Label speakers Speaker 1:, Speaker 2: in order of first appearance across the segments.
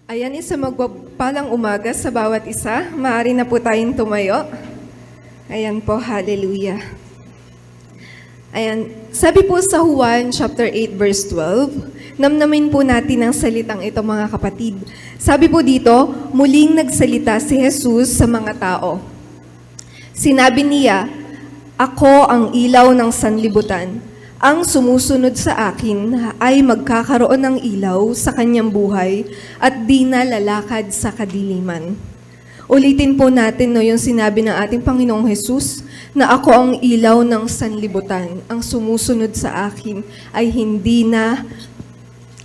Speaker 1: Ayan, isa magpapalang umaga sa bawat isa. Maaari na po tayong tumayo. Ayan po, hallelujah. Ayan, sabi po sa Juan chapter 8 verse 12, namnamin po natin ang salitang ito mga kapatid. Sabi po dito, muling nagsalita si Jesus sa mga tao. Sinabi niya, "Ako ang ilaw ng sanlibutan. Ang sumusunod sa akin ay magkakaroon ng ilaw sa kanyang buhay at di na lalakad sa kadiliman." Ulitin po natin yung sinabi ng ating Panginoong Jesus na ako ang ilaw ng sanlibutan. Ang sumusunod sa akin ay hindi na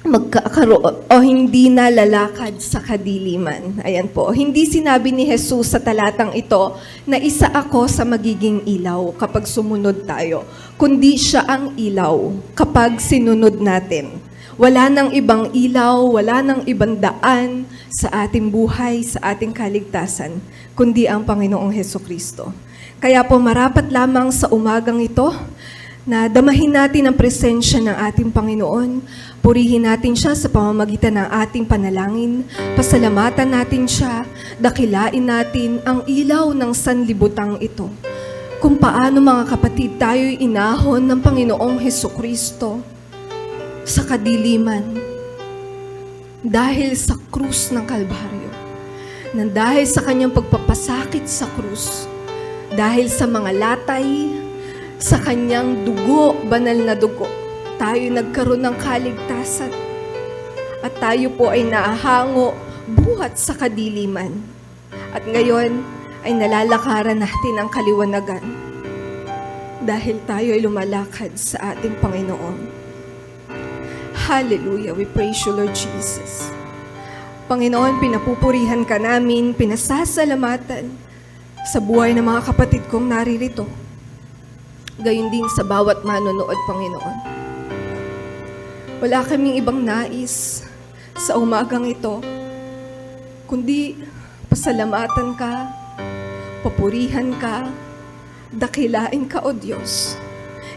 Speaker 1: magkakaroon o hindi na lalakad sa kadiliman. Ayan po. Hindi sinabi ni Jesus sa talatang ito na isa ako sa magiging ilaw kapag sumunod tayo, kundi siya ang ilaw kapag sinunod natin. Wala nang ibang ilaw, wala nang ibang daan sa ating buhay, sa ating kaligtasan, kundi ang Panginoong Hesukristo. Kaya po marapat lamang sa umagang ito na damahin natin ang presensya ng ating Panginoon, purihin natin siya sa pamamagitan ng ating panalangin, pasalamatan natin siya, dakilain natin ang ilaw ng sanlibutang ito. Kung paano mga kapatid tayo'y inahon ng Panginoong Hesukristo sa kadiliman dahil sa krus ng Kalbaryo, na dahil sa kanyang pagpapasakit sa krus, dahil sa mga latay, sa kanyang dugo, banal na dugo, tayo nagkaroon ng kaligtasan at tayo po ay naahango buhat sa kadiliman. At ngayon ay nalalakaran natin ang kaliwanagan dahil tayo ay lumalakad sa ating Panginoon. Hallelujah! We praise you, Lord Jesus. Panginoon, pinapupurihan ka namin, pinasasalamatan sa buhay ng mga kapatid kong naririto. Gayon din sa bawat manonood, Panginoon. Wala kaming ibang nais sa umagang ito, kundi pasalamatan ka, papurihan ka, dakilain ka, O Diyos.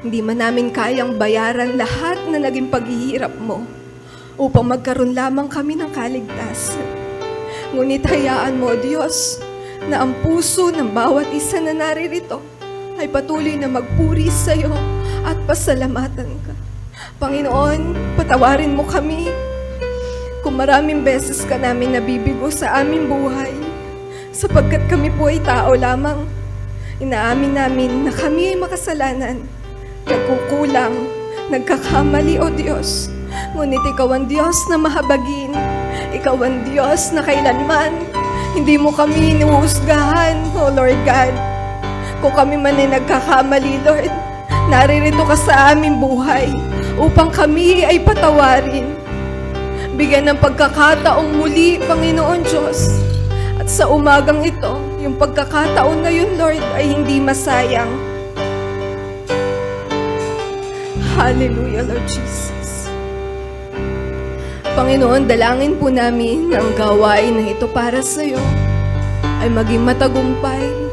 Speaker 1: Hindi man namin kayang bayaran lahat na naging paghihirap mo upang magkaroon lamang kami ng kaligtasan. Ngunit hayaan mo, O Diyos, na ang puso ng bawat isa na naririto ay patuloy na magpuri sa iyo at pasalamatan ka. Panginoon, patawarin mo kami kung maraming beses ka namin nabibigo sa aming buhay, sapagkat kami po ay tao lamang. Inaamin namin na kami ay makasalanan, nagkukulang, nagkakamali, O Diyos. Ngunit Ikaw ang Diyos na mahabagin. Ikaw ang Diyos na kailanman hindi mo kami inuhusgahan, O Lord God. Kung kami man ay nagkakamali, Lord, naririto ka sa aming buhay upang kami ay patawarin. Bigyan ng pagkakataong muli, Panginoon Diyos. At sa umagang ito, yung pagkakataon na yun, Lord, ay hindi masayang. Hallelujah, Lord Jesus. Panginoon, dalangin po namin ang gawain na ito para sa iyo ay maging matagumpay.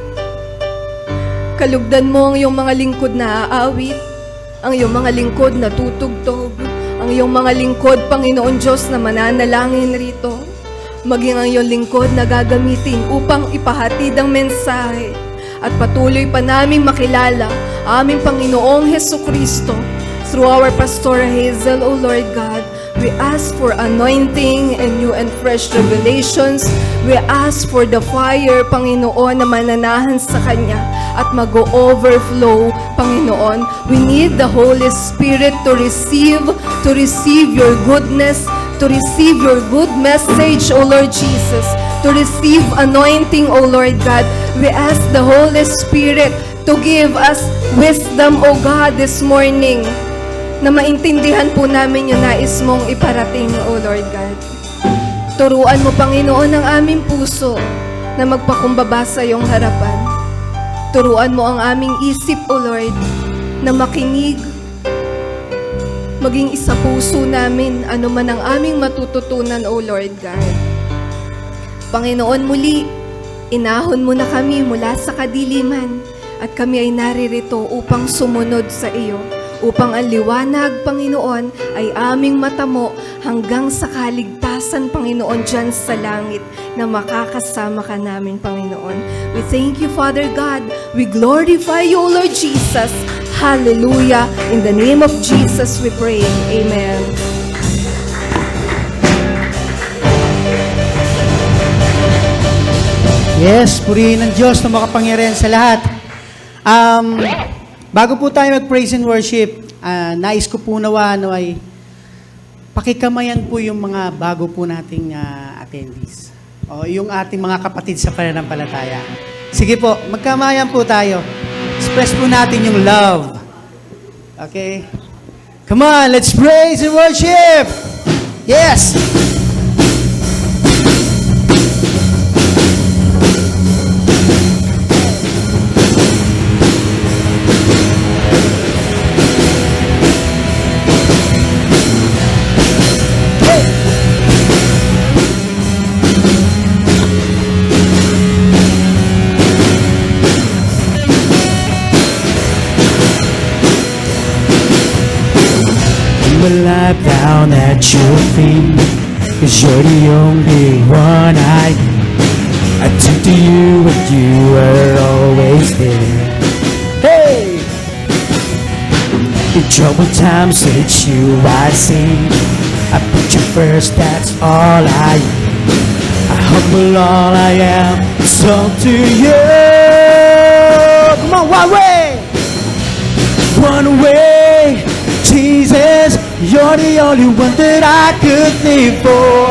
Speaker 1: Kalugdan mo ang iyong mga lingkod na aawit, ang iyong mga lingkod na tutugtog, ang iyong mga lingkod, Panginoon Diyos, na mananalangin rito, maging ang iyong lingkod na gagamitin upang ipahatid ang mensahe at patuloy pa namin makilala aming Panginoong Hesukristo through our Pastor Hazel, O Lord God. We ask for anointing and new and fresh revelations. We ask for the fire, Panginoon, na mananahan sa Kanya at mag-overflow, Panginoon. We need the Holy Spirit to receive your goodness, to receive your good message, O Lord Jesus, to receive anointing, O Lord God. We ask the Holy Spirit to give us wisdom, O God, this morning, na maintindihan po namin yung nais mong iparating, O Lord God. Turuan mo, Panginoon, ang aming puso na magpakumbaba sa iyong harapan. Turuan mo ang aming isip, O Lord, na makinig, maging isa puso namin, ano man ang aming matututunan, O Lord God. Panginoon, muli, inahon mo na kami mula sa kadiliman at kami ay naririto upang sumunod sa iyo, upang ang liwanag, Panginoon, ay aming matamo hanggang sa kaligtasan kalakasan, Panginoon, dyan sa langit na makakasama ka namin, Panginoon. We thank you, Father God. We glorify you, Lord Jesus. Hallelujah. In the name of Jesus we pray. Amen.
Speaker 2: Yes, purihin ng Diyos na makapangyarihan sa lahat. Bago po tayo mag-praise and worship, nais ko po nawa ay pakikamayan po yung mga bago po nating attendees. O yung ating mga kapatid sa pananampalataya. Sige po, magkamayan po tayo. Express po natin yung love. Okay? Come on, let's praise and worship! Yes!
Speaker 3: Life down at your feet, 'cause you're the only one I need. I took to you and you were always there. Hey! In troubled times it's you I see. I put you first, that's all I need. I humble all I am, it's all to you. Come on, one way! One way! Jesus, you're the only one that I could live for.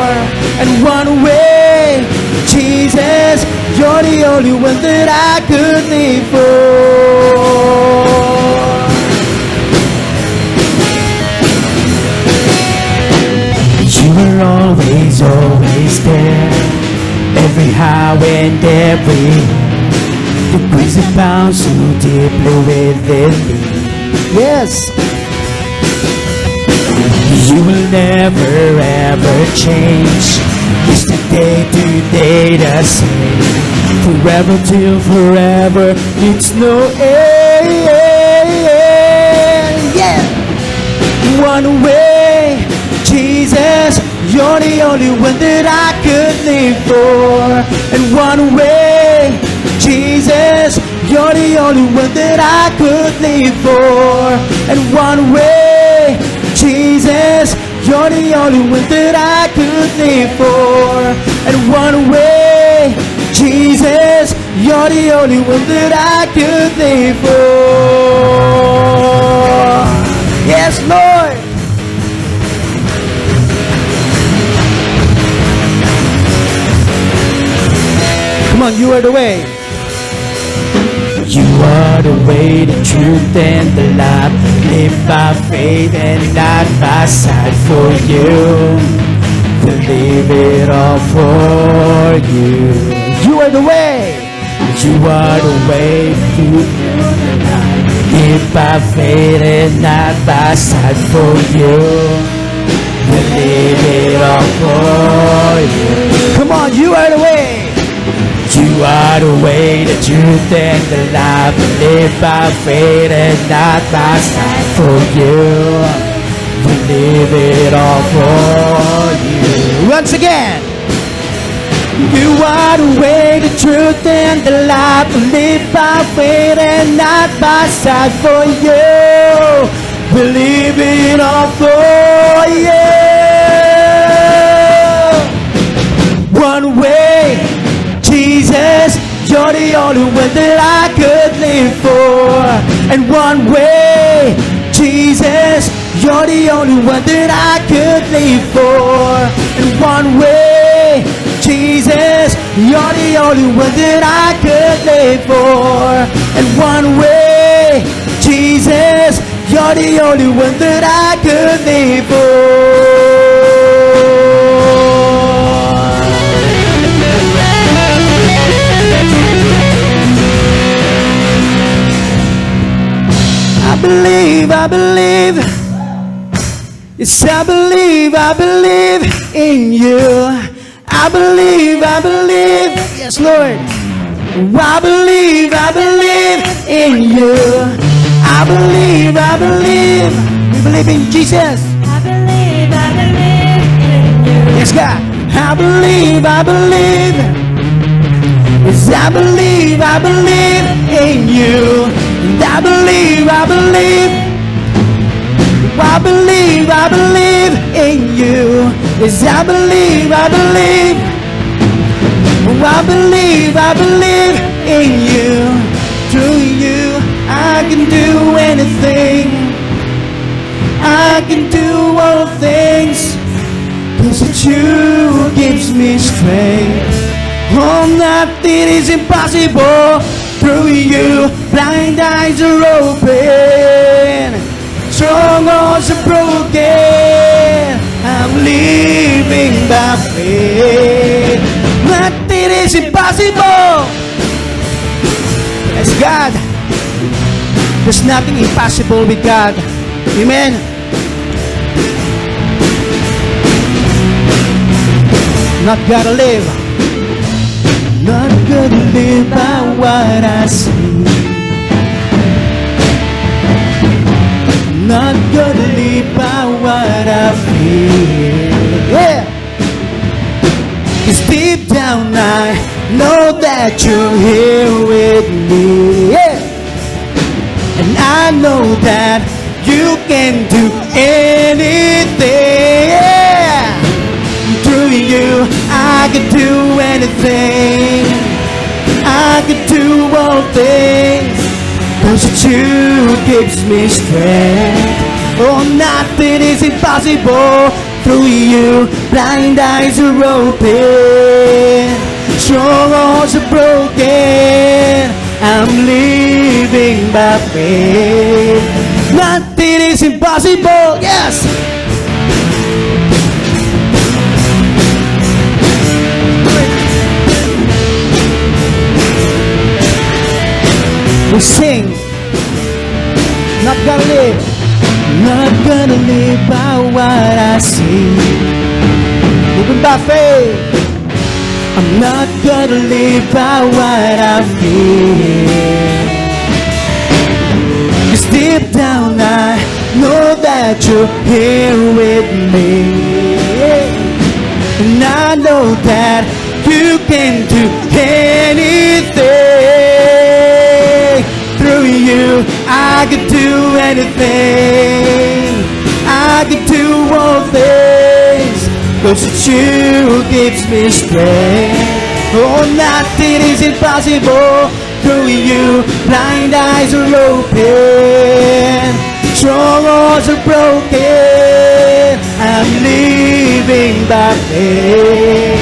Speaker 3: And one way, Jesus, you're the only one that I could live for. You were always, always there. Every how and every the grace that bound so deeply within me.
Speaker 2: Yes!
Speaker 3: You will never ever change. Yesterday, today, the same. Forever till forever, it's no end. Yeah! One way, Jesus, you're the only one that I could live for. And one way, Jesus, you're the only one that I could live for. And one way, Jesus, you're the only one that I could live for. And one way, Jesus, you're the only one that I could live for. Yes, Lord.
Speaker 2: Come on, you are the way.
Speaker 3: You are the way, the truth, and the life. Live by faith and not by sight. For you, to leave it all for you.
Speaker 2: You are the way.
Speaker 3: You are the way, the truth, and the life. Live by faith and not by sight. For you, to leave it all for you.
Speaker 2: Come on, you are the way.
Speaker 3: You are the way, the truth, and the life. Live by faith and not by sight. For you, we live it all for you.
Speaker 2: Once again.
Speaker 3: You are the way, the truth, and the life. Live by faith and not by sight. For you, we live it all for you. One way, Jesus, you're the only one that I could live for. And one way, Jesus, you're the only one that I could live for. And one way, Jesus, you're the only one that I could live for. And one way, Jesus, you're the only one that I could live for. I believe, yes, I believe in you. I believe, yes, Lord. I believe in you. I believe, we believe in Jesus.
Speaker 4: I believe in you.
Speaker 3: Yes, God. I believe, I believe. Yes, I believe in you. And I believe, I believe. I believe in you. Yes, I believe, I believe. I believe in you. Through you, I can do anything. I can do all things. 'Cause it's you gives me strength. Oh, nothing is impossible. Through you, blind eyes are open. Strongholds are broken. I'm living by faith. Nothing is impossible. Yes, God. There's nothing impossible with God. Amen. Not gonna live. Not gonna live by what I see. Not gonna live by what I feel. Yeah. 'Cause deep down I know that you're here with me. Yeah. And I know that you can do anything. Yeah. Through you, I can do anything. I can do all things. 'Cause it's you gives me strength. Oh, nothing is impossible. Through you, blind eyes are open. Strongholds are broken. I'm living by faith. Nothing is impossible. Yes. We sing. Not gonna live. Not gonna live by what I see. Living by faith. I'm not gonna live by what I feel. 'Cause deep down I know that you're here with me. And I know that you can do anything. Through you, I can do anything. I can do all things. 'Cause it's you gives me strength. Oh, nothing is impossible. Through you, blind eyes are open. Strongholds are broken. I'm living by faith.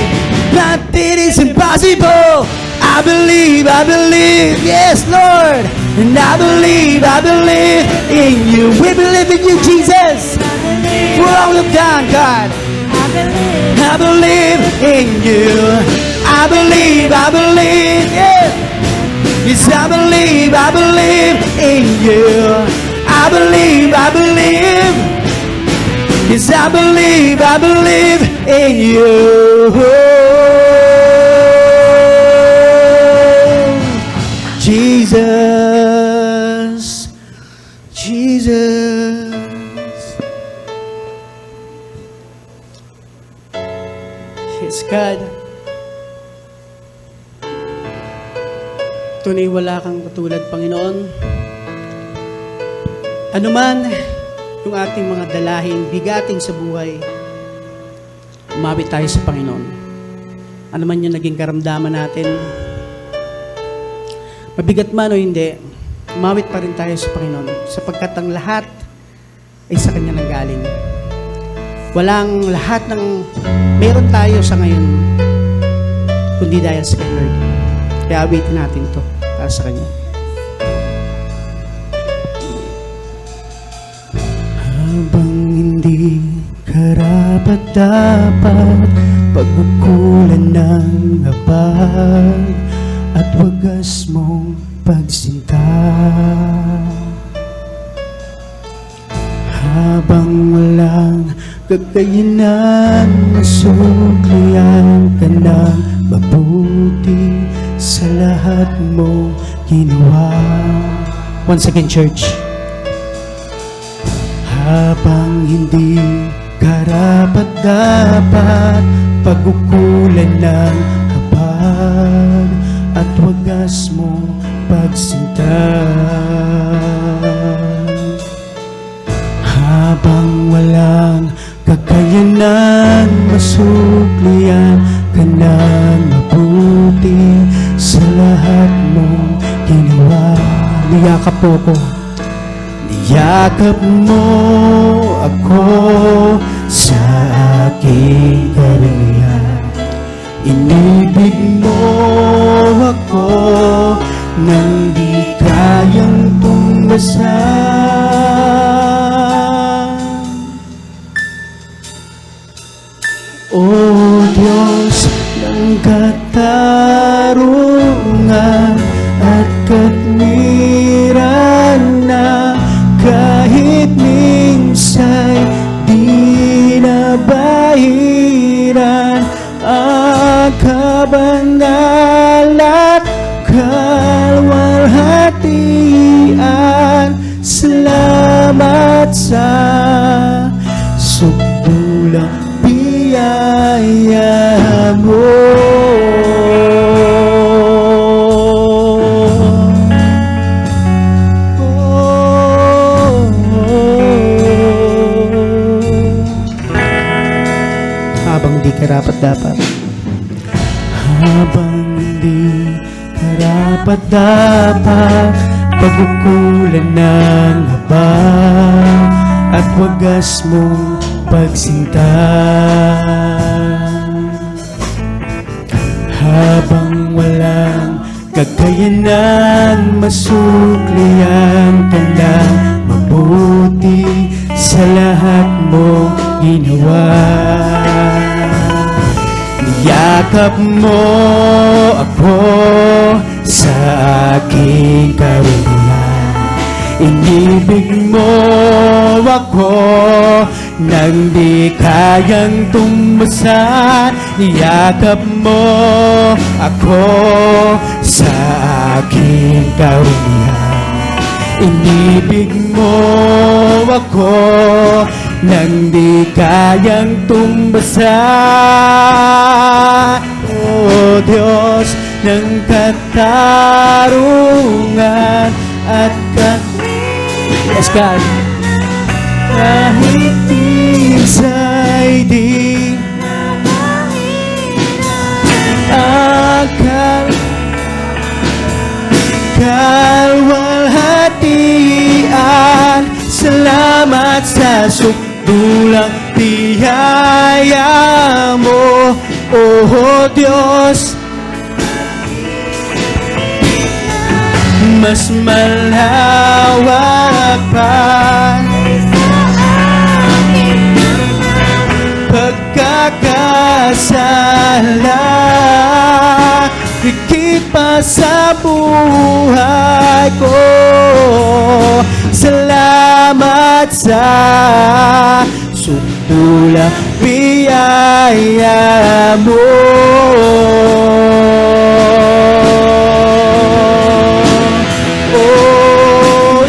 Speaker 3: Nothing is impossible. I believe, yes, Lord. And I believe in you. We believe in you, Jesus. For all you've done, God. I believe in you. I believe, yeah. Yes, I believe in you. I believe. Yes, I believe in you. Jesus, Jesus. Yes, God. Tunay wala kang katulad, Panginoon. Ano man yung ating mga dalahin, bigatin sa buhay, umawit tayo sa Panginoon. Ano man yung naging karamdaman natin, mabigat man o hindi, umawit pa rin tayo sa Panginoon sapagkat ang lahat ay sa Kanya nanggaling. Walang lahat ng meron tayo sa ngayon kundi dahil sa kay Lord. Kaya awitin natin to para sa Kanya. Habang hindi karapat-dapat pagkukulan ng habag at wagas mong pagsinta, habang walang kakayanan, nasuklian ka ng mabuti sa lahat mong ginawa. Once again, church. Habang hindi karapat-dapat pagkukulan wagas mong pagsinta. Habang walang kakayanan, masuklian ka ng mabuti sa lahat mong ginawa. Niyakap po ko. Niyakap mo ako sa aking karamihan. Inibig mo ako nang di kayang tumbasan. O Diyos ng katarungan at katwiran na kahit minsa'y di nabahiran ang kabanal at kalwalhatian. Salamat sa sukdulang biyaya mo. Habang di karapat-dapat, habang di karapat-dapat, pagkukulan ng habang at wagas mong pagsinta. Habang walang kakayanan, masuklian ka ng mabuti sa lahat mong ginawa. Niyakap mo ako sa aking karamihan. Inibig mo ako nang di kayang tumbasan. Niyakap mo ako sa aking karamihan. Inibig mo ako nang di kayang tumbasan. O Diyos ng katarungan at yes, God. Kahit minsa'y di akal kalwalhatian. Salamat sa sukdulang biyaya mo, O Diyos. Mas malawak pa pagkakasala, higit pa sa buhay ko. Salamat sa sukdulang biyaya mo. Oh,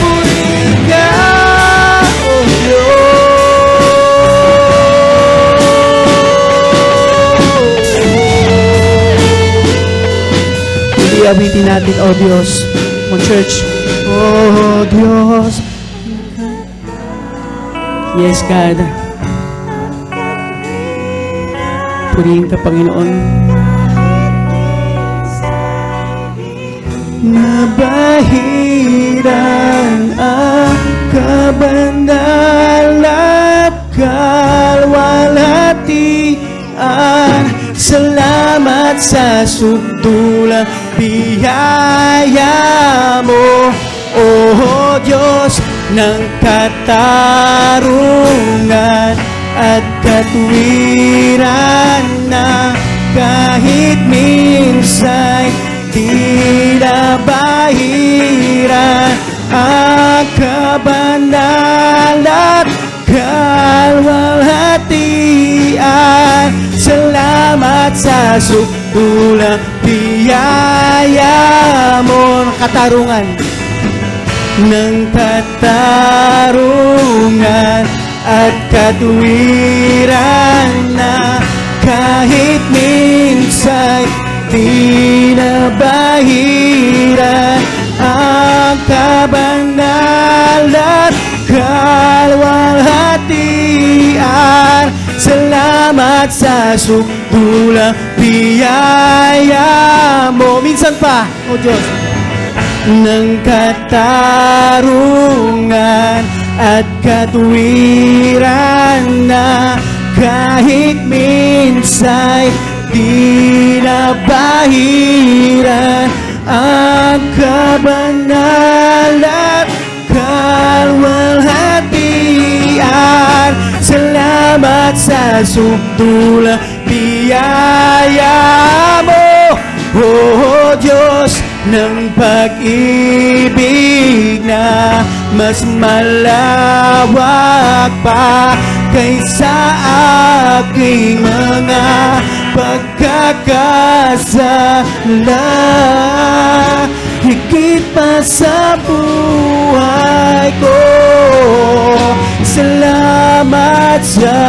Speaker 3: purihin ka, oh Diyos. Hindi awitin natin, oh Diyos, mong church. Oh Diyos. Yes, God. Purihin ka, Panginoon. Nabahiran ang kabanal at kalwalhatian. Salamat sa sukdulang biyaya mo, O Diyos ng katarungan at katwiran na kahit minsa'y di nabahiran ang kabanal at kalwalhatian. Salamat sa sukdulang biyaya mo ng katarungan at katuwiran na kahit minsan di nabahiran ang kabanal at kalwalhatian. Salamat sa sukdulang biyaya mo. Minsan pa, O Diyos, ng katarungan at katuwiran na kahit minsan di nabahiran ang kabanal at kalwalhatian. Salamat sa sukdulang biyaya mo, O Diyos ng pag-ibig na mas malawak pa kaysa aking mga pagkakasala. Higit pa sa buhay ko, salamat sa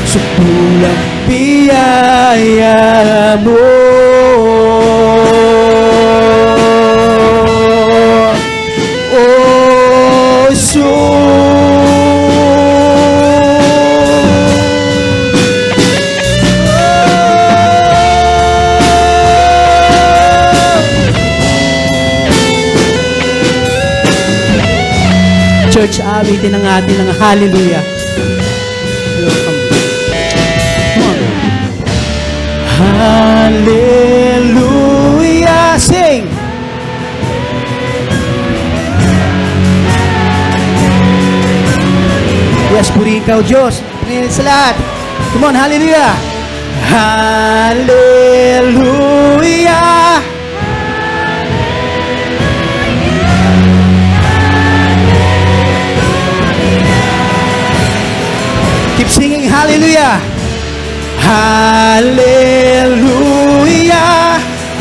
Speaker 3: sukdulang biyaya mo. Oh,
Speaker 2: Church, awitin ang atin ng hallelujah. Come on. Hallelujah. Sing. Yes, purihin ka, O Diyos. Purihin sa lahat. Come on, hallelujah. Hallelujah. Keep singing hallelujah. Hallelujah.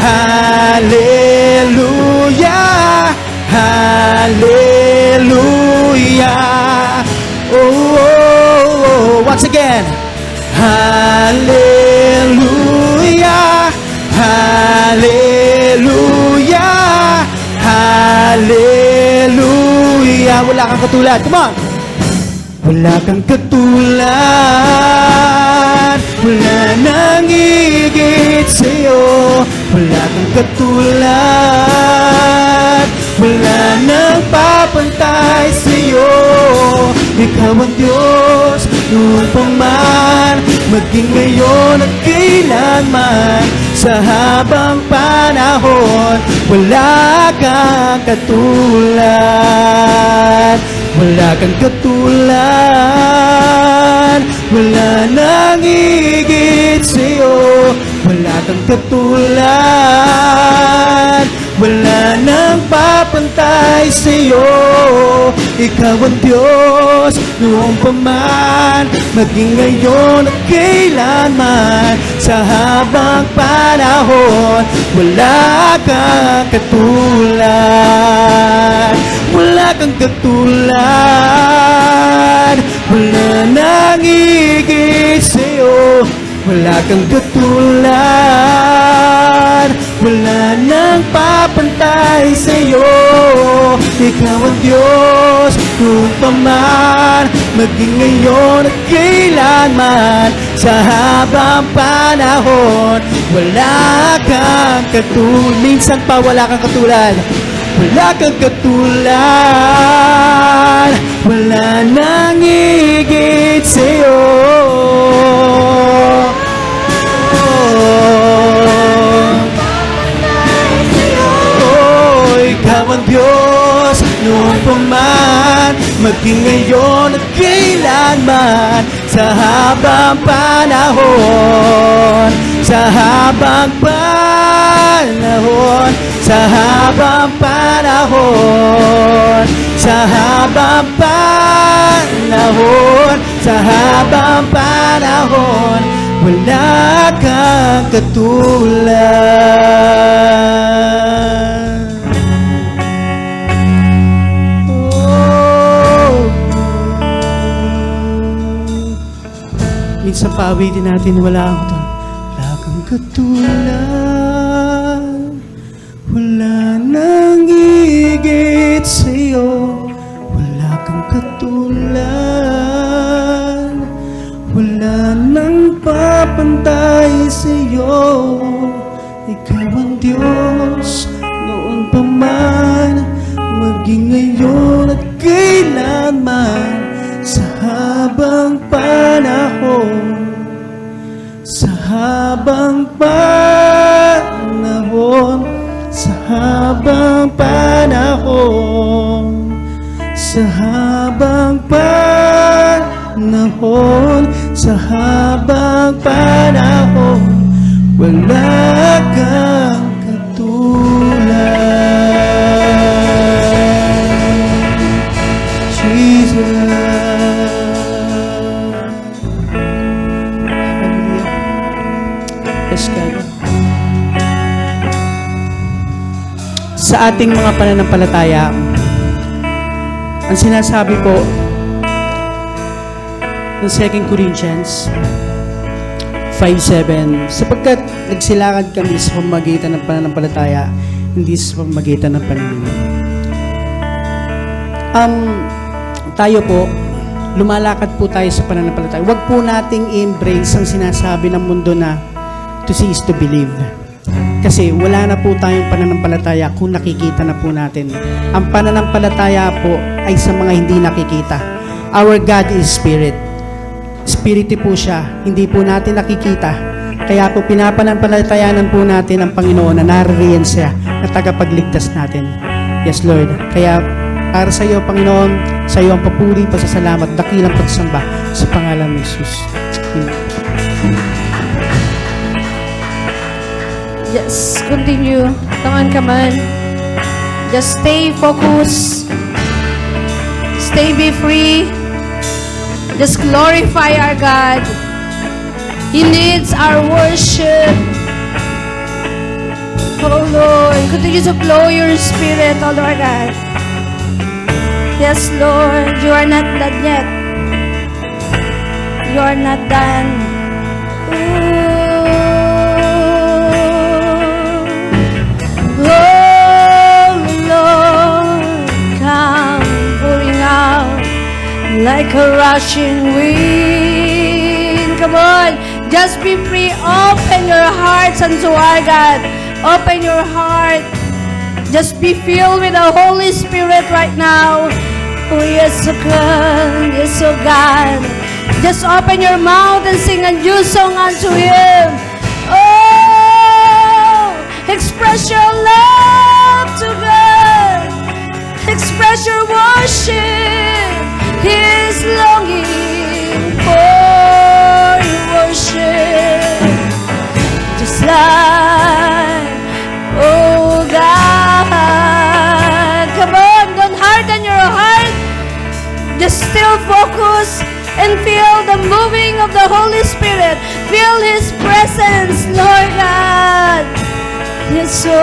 Speaker 2: Hallelujah. Hallelujah. Oh, once again. Hallelujah. Hallelujah. Hallelujah. Wala kang katulad. Come on. Wala kang katulad, wala nang higit sa'yo. Wala kang katulad, wala nang papantay sa'yo. Ikaw ang Diyos, noon pa man, maging ngayon at kailanman. Sa habang panahon, wala kang katulad. Wala kang katulad, wala nang higit sa'yo. Wala kang katulad, wala nang papantay sa'yo. Ikaw ang Diyos, noon pa man, maging ngayon at kailanman. Sa habang panahon, wala kang katulad. Wala kang katulad, wala nang higit sa'yo. Wala kang katulad, wala nang papantay sa'yo. Ikaw ang Diyos, noon pa man, maging ngayon at kailanman. Sa habang panahon, wala kang katulad. Minsan pa wala kang katulad. Wala kang katulad, wala nang higit sa'yo. Oh, ikaw ang Diyos, noon pa man, maging ngayon at kailanman. Sa habang panahon, sa habang panahon, sa habang panahon, sa habang panahon, sa habang panahon, wala kang katulad. Oh. sa paawitin natin, wala kang katulad, wala nang higit sa'yo, wala kang katulad, wala nang papantay sa'yo. Ikaw ang Diyos noon pa man, maging ngayon at kailanman, sa habang panahon, sa habang panahon, sa habang panahon, sa habang panahon, sa habang panahon, wala kang katulad, Jesus. Yes, God. Sa ating mga pananampalataya, ang sinasabi po ng 2 Corinthians 5:7, sapagkat nagsilakad kami sa pamamagitan ng pananampalataya, hindi sa pamamagitan ng paningin. Tayo po, lumalakad po tayo sa pananampalataya. Huwag po nating i-embrace ang sinasabi ng mundo na to see is to believe. Kasi wala na po tayong pananampalataya kung nakikita na po natin. Ang pananampalataya po ay sa mga hindi nakikita. Our God is Spirit. Spirit po siya, hindi po natin nakikita. Kaya po pinapananampalatayanan po natin ang Panginoon na naririyan siya na tagapagligtas natin. Yes, Lord. Kaya para sa iyo, Panginoon, sa iyo ang papuri, pasasalamat, dakilang pagsamba sa pangalan ni Jesus. Amen.
Speaker 4: Just continue. Come on. Just stay focused. Stay be free. Just glorify our God. He needs our worship. Oh Lord, continue to blow your spirit, oh Lord God. Yes, Lord, you are not done yet. You are not done. Oh Lord, come pouring out like a rushing wind. Come on, just be free. Open your hearts unto our God. Open your heart. Just be filled with the Holy Spirit right now. Oh yes, oh God, yes, oh God. Just open your mouth and sing a new song unto Him. Oh, express your love to God. Express your worship. He is longing for your worship. Just like, oh God. Come on, don't harden your heart. Just still focus and feel the moving of the Holy Spirit. Feel His presence, Lord God. Yes, so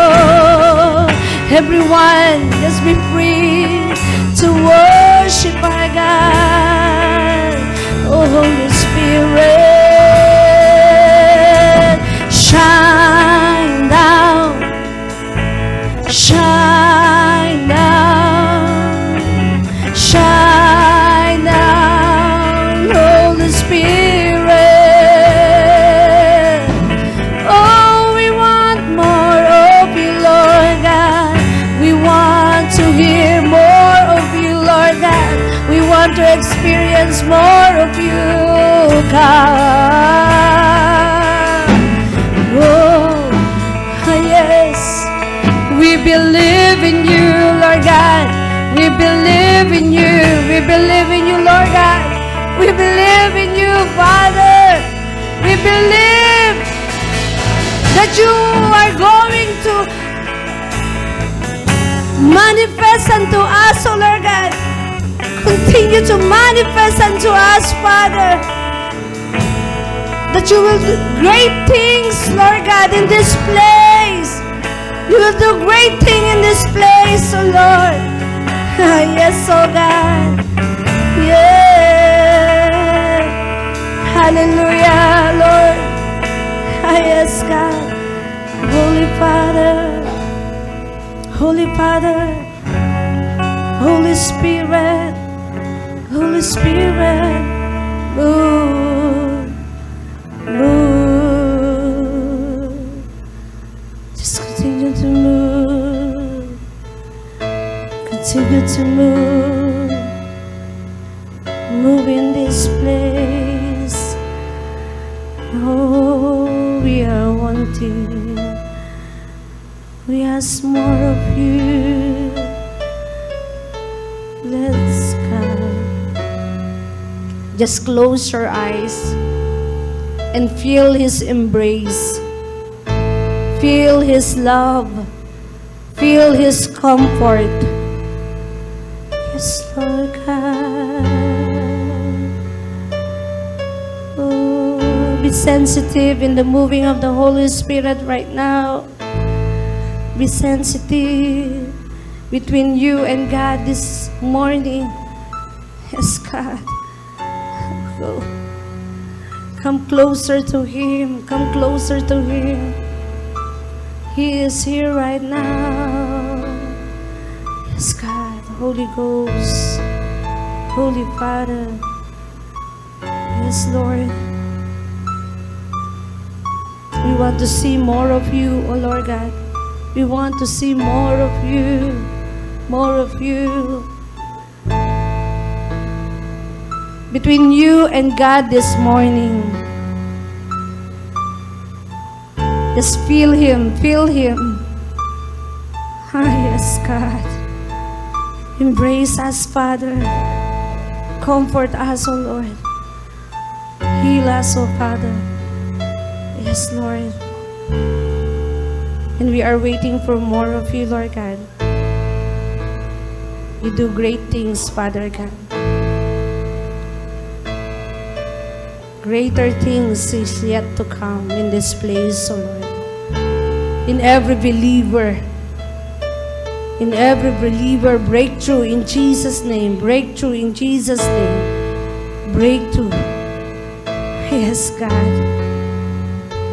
Speaker 4: everyone, just be free to worship our God. Oh, Holy Spirit, shine down, shine down, shine down, Holy Spirit. Oh, we want more of you, Lord God. We want to hear more of you, Lord God. We want to experience more of you, God. Oh, yes. We believe in you, Lord God. We believe in you. We believe in you, Lord God. We believe in you, Father. We believe that you are going to manifest unto us, oh Lord God. Continue to manifest unto us, Father. That you will do great things, Lord God, in this place. You will do great thing in this place, oh Lord. Yes, oh God. Yeah. Hallelujah. Holy Father, Holy Spirit, Holy Spirit, move, move. Just continue to move, continue to move, move in this place. Oh, we are wanting. We ask more of you. Let's go. Just close your eyes and feel His embrace. Feel His love. Feel His comfort. Yes, Lord God. Oh, be sensitive in the moving of the Holy Spirit right now. Be sensitive between you and God this morning. Yes, God. Go. Come closer to Him. Come closer to Him. He is here right now. Yes, God. Holy Ghost. Holy Father. Yes, Lord. We want to see more of you, O Lord God. We want to see more of you, more of you. Between you and God this morning. Just feel Him, feel Him. Ah, yes, God. Embrace us, Father. Comfort us, O Lord. Heal us, O Father. Yes, Lord. And we are waiting for more of you, Lord God. You do great things, Father God. Greater things is yet to come in this place, O Lord. In every believer, breakthrough in Jesus' name, breakthrough in Jesus' name, breakthrough. Yes, God.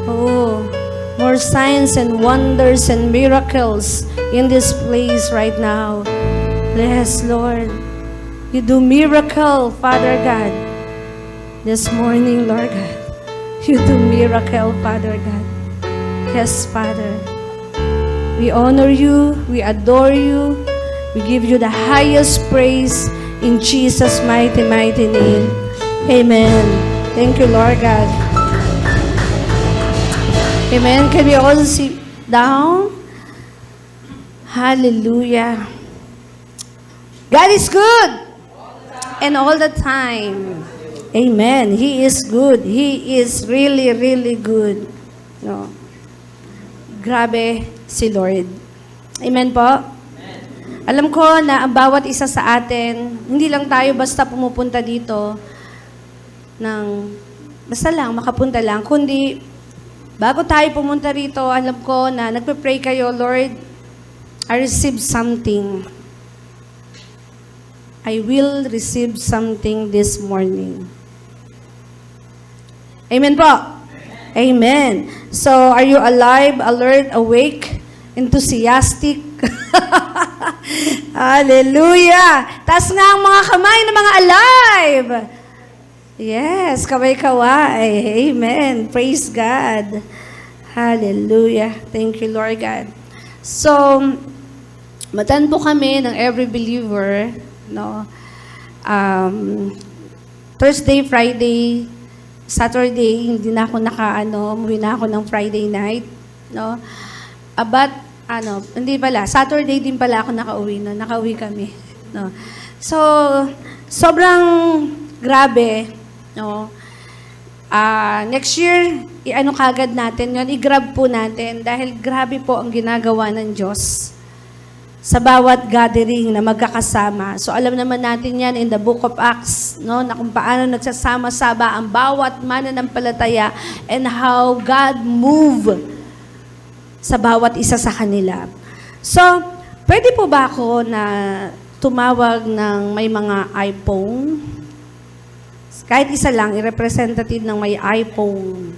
Speaker 4: Oh, more signs and wonders and miracles in this place right now. Yes, Lord. You do miracle, Father God. This morning, Lord God. You do miracle, Father God. Yes, Father. We honor you. We adore you. We give you the highest praise in Jesus' mighty, mighty name. Amen. Thank you, Lord God. Amen. Can we all sit down? Hallelujah. God is good. And all the time. Amen. He is good. He is really, really good. No. Grabe si Lord. Amen po? Amen. Alam ko na ang bawat isa sa atin, hindi lang tayo basta pumupunta dito basta lang, makapunta lang, kundi bago tayo pumunta rito, alam ko na nagpe-pray kayo, Lord, I receive something. I will receive something this morning. Amen po? Amen. So, are you alive, alert, awake, enthusiastic? Hallelujah! Taas nga ang mga kamay ng mga alive! Yes, kaway-kaway. Amen. Praise God. Hallelujah. Thank you, Lord God. So, matan po kami ng every believer, no? Thursday, Friday, Saturday, hindi na ako umuwi na ako ng Friday night, no? But, hindi pala, Saturday din pala ako nakauwi, no? Nakauwi kami, no? So, sobrang grabe, no? Next year, kagad natin yun, i-grab po natin dahil grabe po ang ginagawa ng Diyos sa bawat gathering na magkakasama. So alam naman natin yan in the book of Acts, no, na kung paano nagsasama-saba ang bawat mananampalataya and how God move sa bawat isa sa kanila. So, pwede po ba ako na tumawag ng may mga iPhone? Kahit isa lang, i-representative ng may iPhone.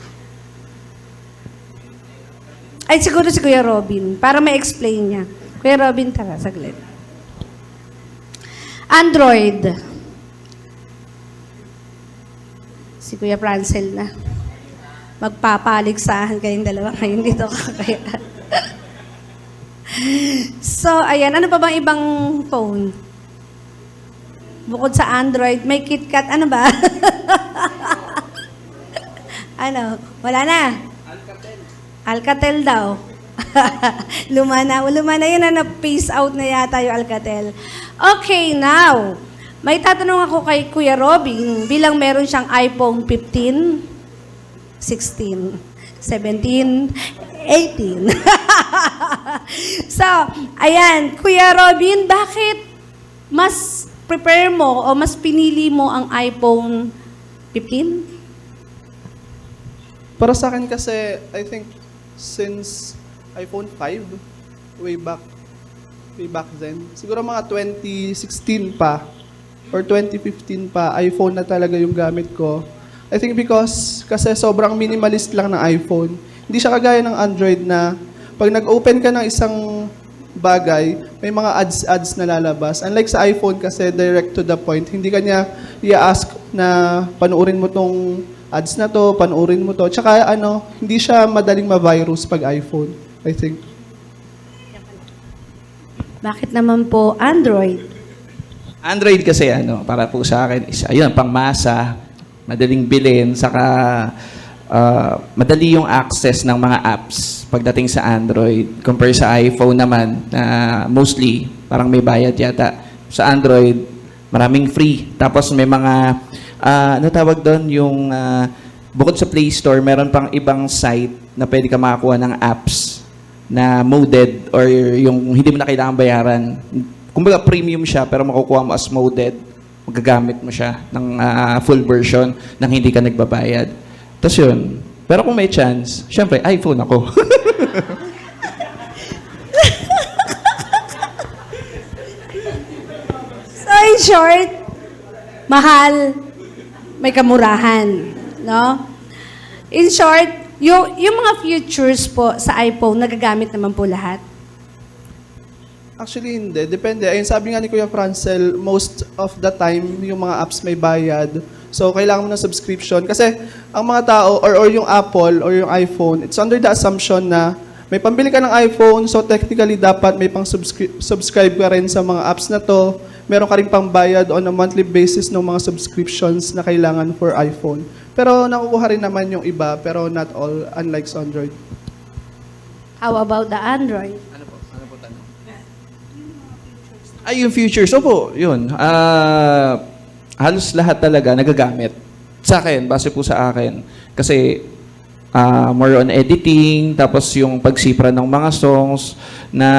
Speaker 4: Ay, siguro si Kuya Robin, para ma-explain niya. Kuya Robin, tara, saglit. Android. Si Kuya Francel na. Magpapaligsahan kayong dalawa ngayon dito. Kaya. So, ayan. Ano pa bang ibang phone? Bukod sa Android, may KitKat. Ano ba? Ano? Wala na? Alcatel daw. Luma na yun na phase out na yata yung Alcatel. Okay, now. May tatanong ako kay Kuya Robin bilang meron siyang iPhone 15, 16, 17, 18. So, ayan. Kuya Robin, bakit mas prepare mo o mas pinili mo ang iPhone 15?
Speaker 5: Para sa akin kasi, I think, since iPhone 5, way back then, siguro mga 2016 pa, or 2015 pa, iPhone na talaga yung gamit ko. I think because, kasi sobrang minimalist lang ng iPhone. Hindi siya kagaya ng Android na, pag nag-open ka ng isang bagay, may mga ads na lalabas. Unlike sa iPhone kasi, direct to the point. Hindi ka niya i-ask na panuorin mo tong ads na to, panuorin mo to. Tsaka hindi siya madaling ma-virus pag iPhone, I think.
Speaker 4: Bakit naman po Android?
Speaker 6: Android kasi para po sa akin is ayun, pangmasa, madaling bilhin, saka madali yung access ng mga apps pagdating sa Android. Compare sa iPhone naman, na mostly parang may bayad yata. Sa Android, maraming free. Tapos may mga ano tawag doon, yung bukod sa Play Store, meron pang ibang site na pwede ka makakuha ng apps na moded or yung hindi mo na kailangan bayaran. Kumbaga premium siya pero makukuha mo as moded. Magagamit mo siya ng full version nang hindi ka nagbabayad. Tapos yun. Pero kung may chance, syempre, iPhone ako.
Speaker 4: So, in short, mahal, may kamurahan, no? In short, yung mga features po sa iPhone, nagagamit naman po lahat.
Speaker 5: Actually, hindi. Depende. Ayun, sabi nga ni Kuya Francel, most of the time, yung mga apps may bayad. So, kailangan mo ng subscription. Kasi, ang mga tao, or yung Apple, or yung iPhone, it's under the assumption na may pambili ka ng iPhone, so technically, dapat may pang-subscribe ka rin sa mga apps na to. Meron ka rin pang bayad on a monthly basis ng mga subscriptions na kailangan for iPhone. Pero, nakukuha rin naman yung iba, pero not all, unlike sa Android.
Speaker 4: How about the Android?
Speaker 6: Ano po tanong? Ay, yung futures. Opo, yun. Halos lahat talaga nagagamit. Sa akin, base po sa akin. Kasi, more on editing, tapos yung pagsipra ng mga songs na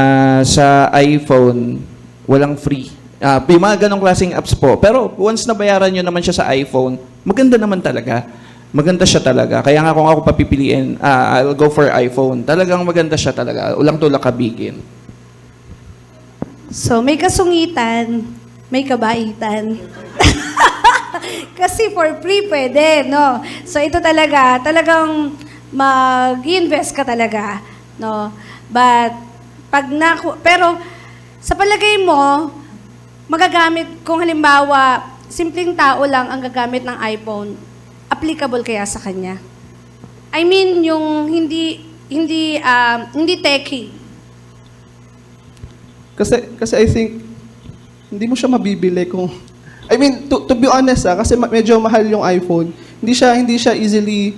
Speaker 6: sa iPhone, walang free. May mga ganong klaseng apps po. Pero once nabayaran nyo naman siya sa iPhone, maganda naman talaga. Maganda siya talaga. Kaya nga kung ako papipiliin, I'll go for iPhone. Talagang maganda siya talaga. Ulang tulak kabigin.
Speaker 4: So, may kasungitan, may kabaitan. Kasi for free pwede, no? So, ito talagang mag-invest ka talaga, no? But, pero, sa palagay mo, magagamit, kung halimbawa, simpleng tao lang ang gagamit ng iPhone, applicable kaya sa kanya? I mean, yung hindi techie.
Speaker 5: Kasi I think, hindi mo siya mabibili kung... I mean, to be honest, kasi medyo mahal yung iPhone. Hindi siya easily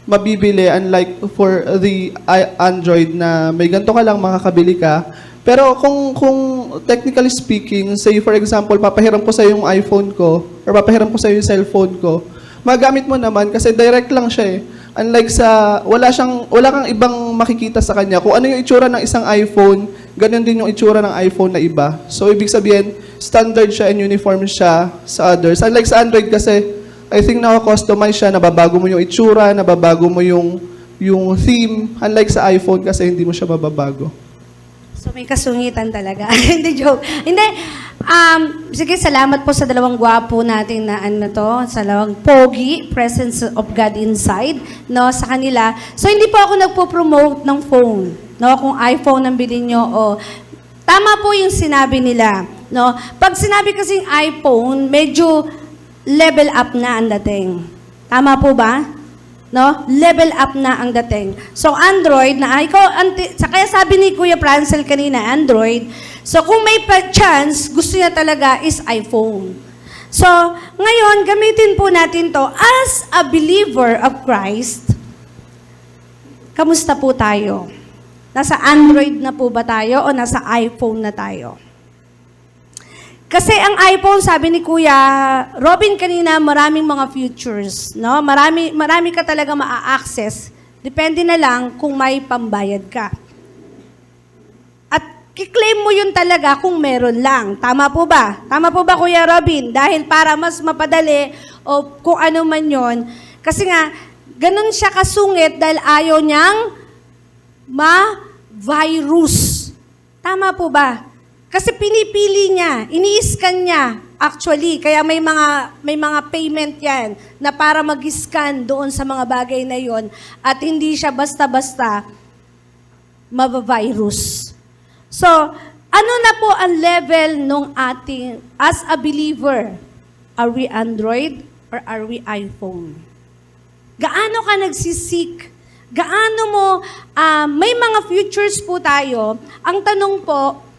Speaker 5: mabibili, unlike for the Android na may ganito ka lang, makakabili ka. Pero kung technically speaking, say for example, papahiram ko sa yung iPhone ko, or papahiram ko sa yung cellphone ko, magamit mo naman kasi direct lang siya eh. Unlike sa, wala kang ibang makikita sa kanya. Kung ano yung itsura ng isang iPhone, ganyan din yung itsura ng iPhone na iba. So, ibig sabihin, standard siya and uniform siya sa others. Unlike sa Android kasi, I think naka-customize siya, nababago mo yung itsura, nababago mo yung theme. Unlike sa iPhone kasi hindi mo siya mababago.
Speaker 4: So, may kasungitan talaga. Hindi, joke. Hindi. Sige, salamat po sa dalawang gwapo natin na sa dalawang pogi, presence of God inside, no, sa kanila. So, hindi po ako nagpo-promote ng phone, no, kung iPhone ang bilhin nyo o tama po yung sinabi nila. No? Pag sinabi kasing iPhone, medyo level up na ang dating. Tama po ba? No? Level up na ang dating. So, Android, kaya sabi ni Kuya Francel kanina, Android. So, kung may chance, gusto niya talaga is iPhone. So, ngayon, gamitin po natin to as a believer of Christ. Kamusta po tayo? Nasa Android na po ba tayo o nasa iPhone na tayo? Kasi ang iPhone, sabi ni Kuya Robin kanina, maraming mga features, no? Marami ka talaga maa-access. Depende na lang kung may pambayad ka. At kiklaim mo yun talaga kung meron lang. Tama po ba? Tama po ba, Kuya Robin? Dahil para mas mapadali o kung ano man yon. Kasi nga, ganun siya kasungit dahil ayaw niyang ma-virus. Tama po ba? Kasi pinipili niya, ini-scan niya actually, kaya may mga payment 'yan na para mag-scan doon sa mga bagay na 'yon at hindi siya basta-basta mabavirus. So, ano na po ang level nung ating as a believer? Are we Android or are we iPhone? Gaano ka nagsisik? Gaano mo, may mga futures po tayo. Ang tanong po,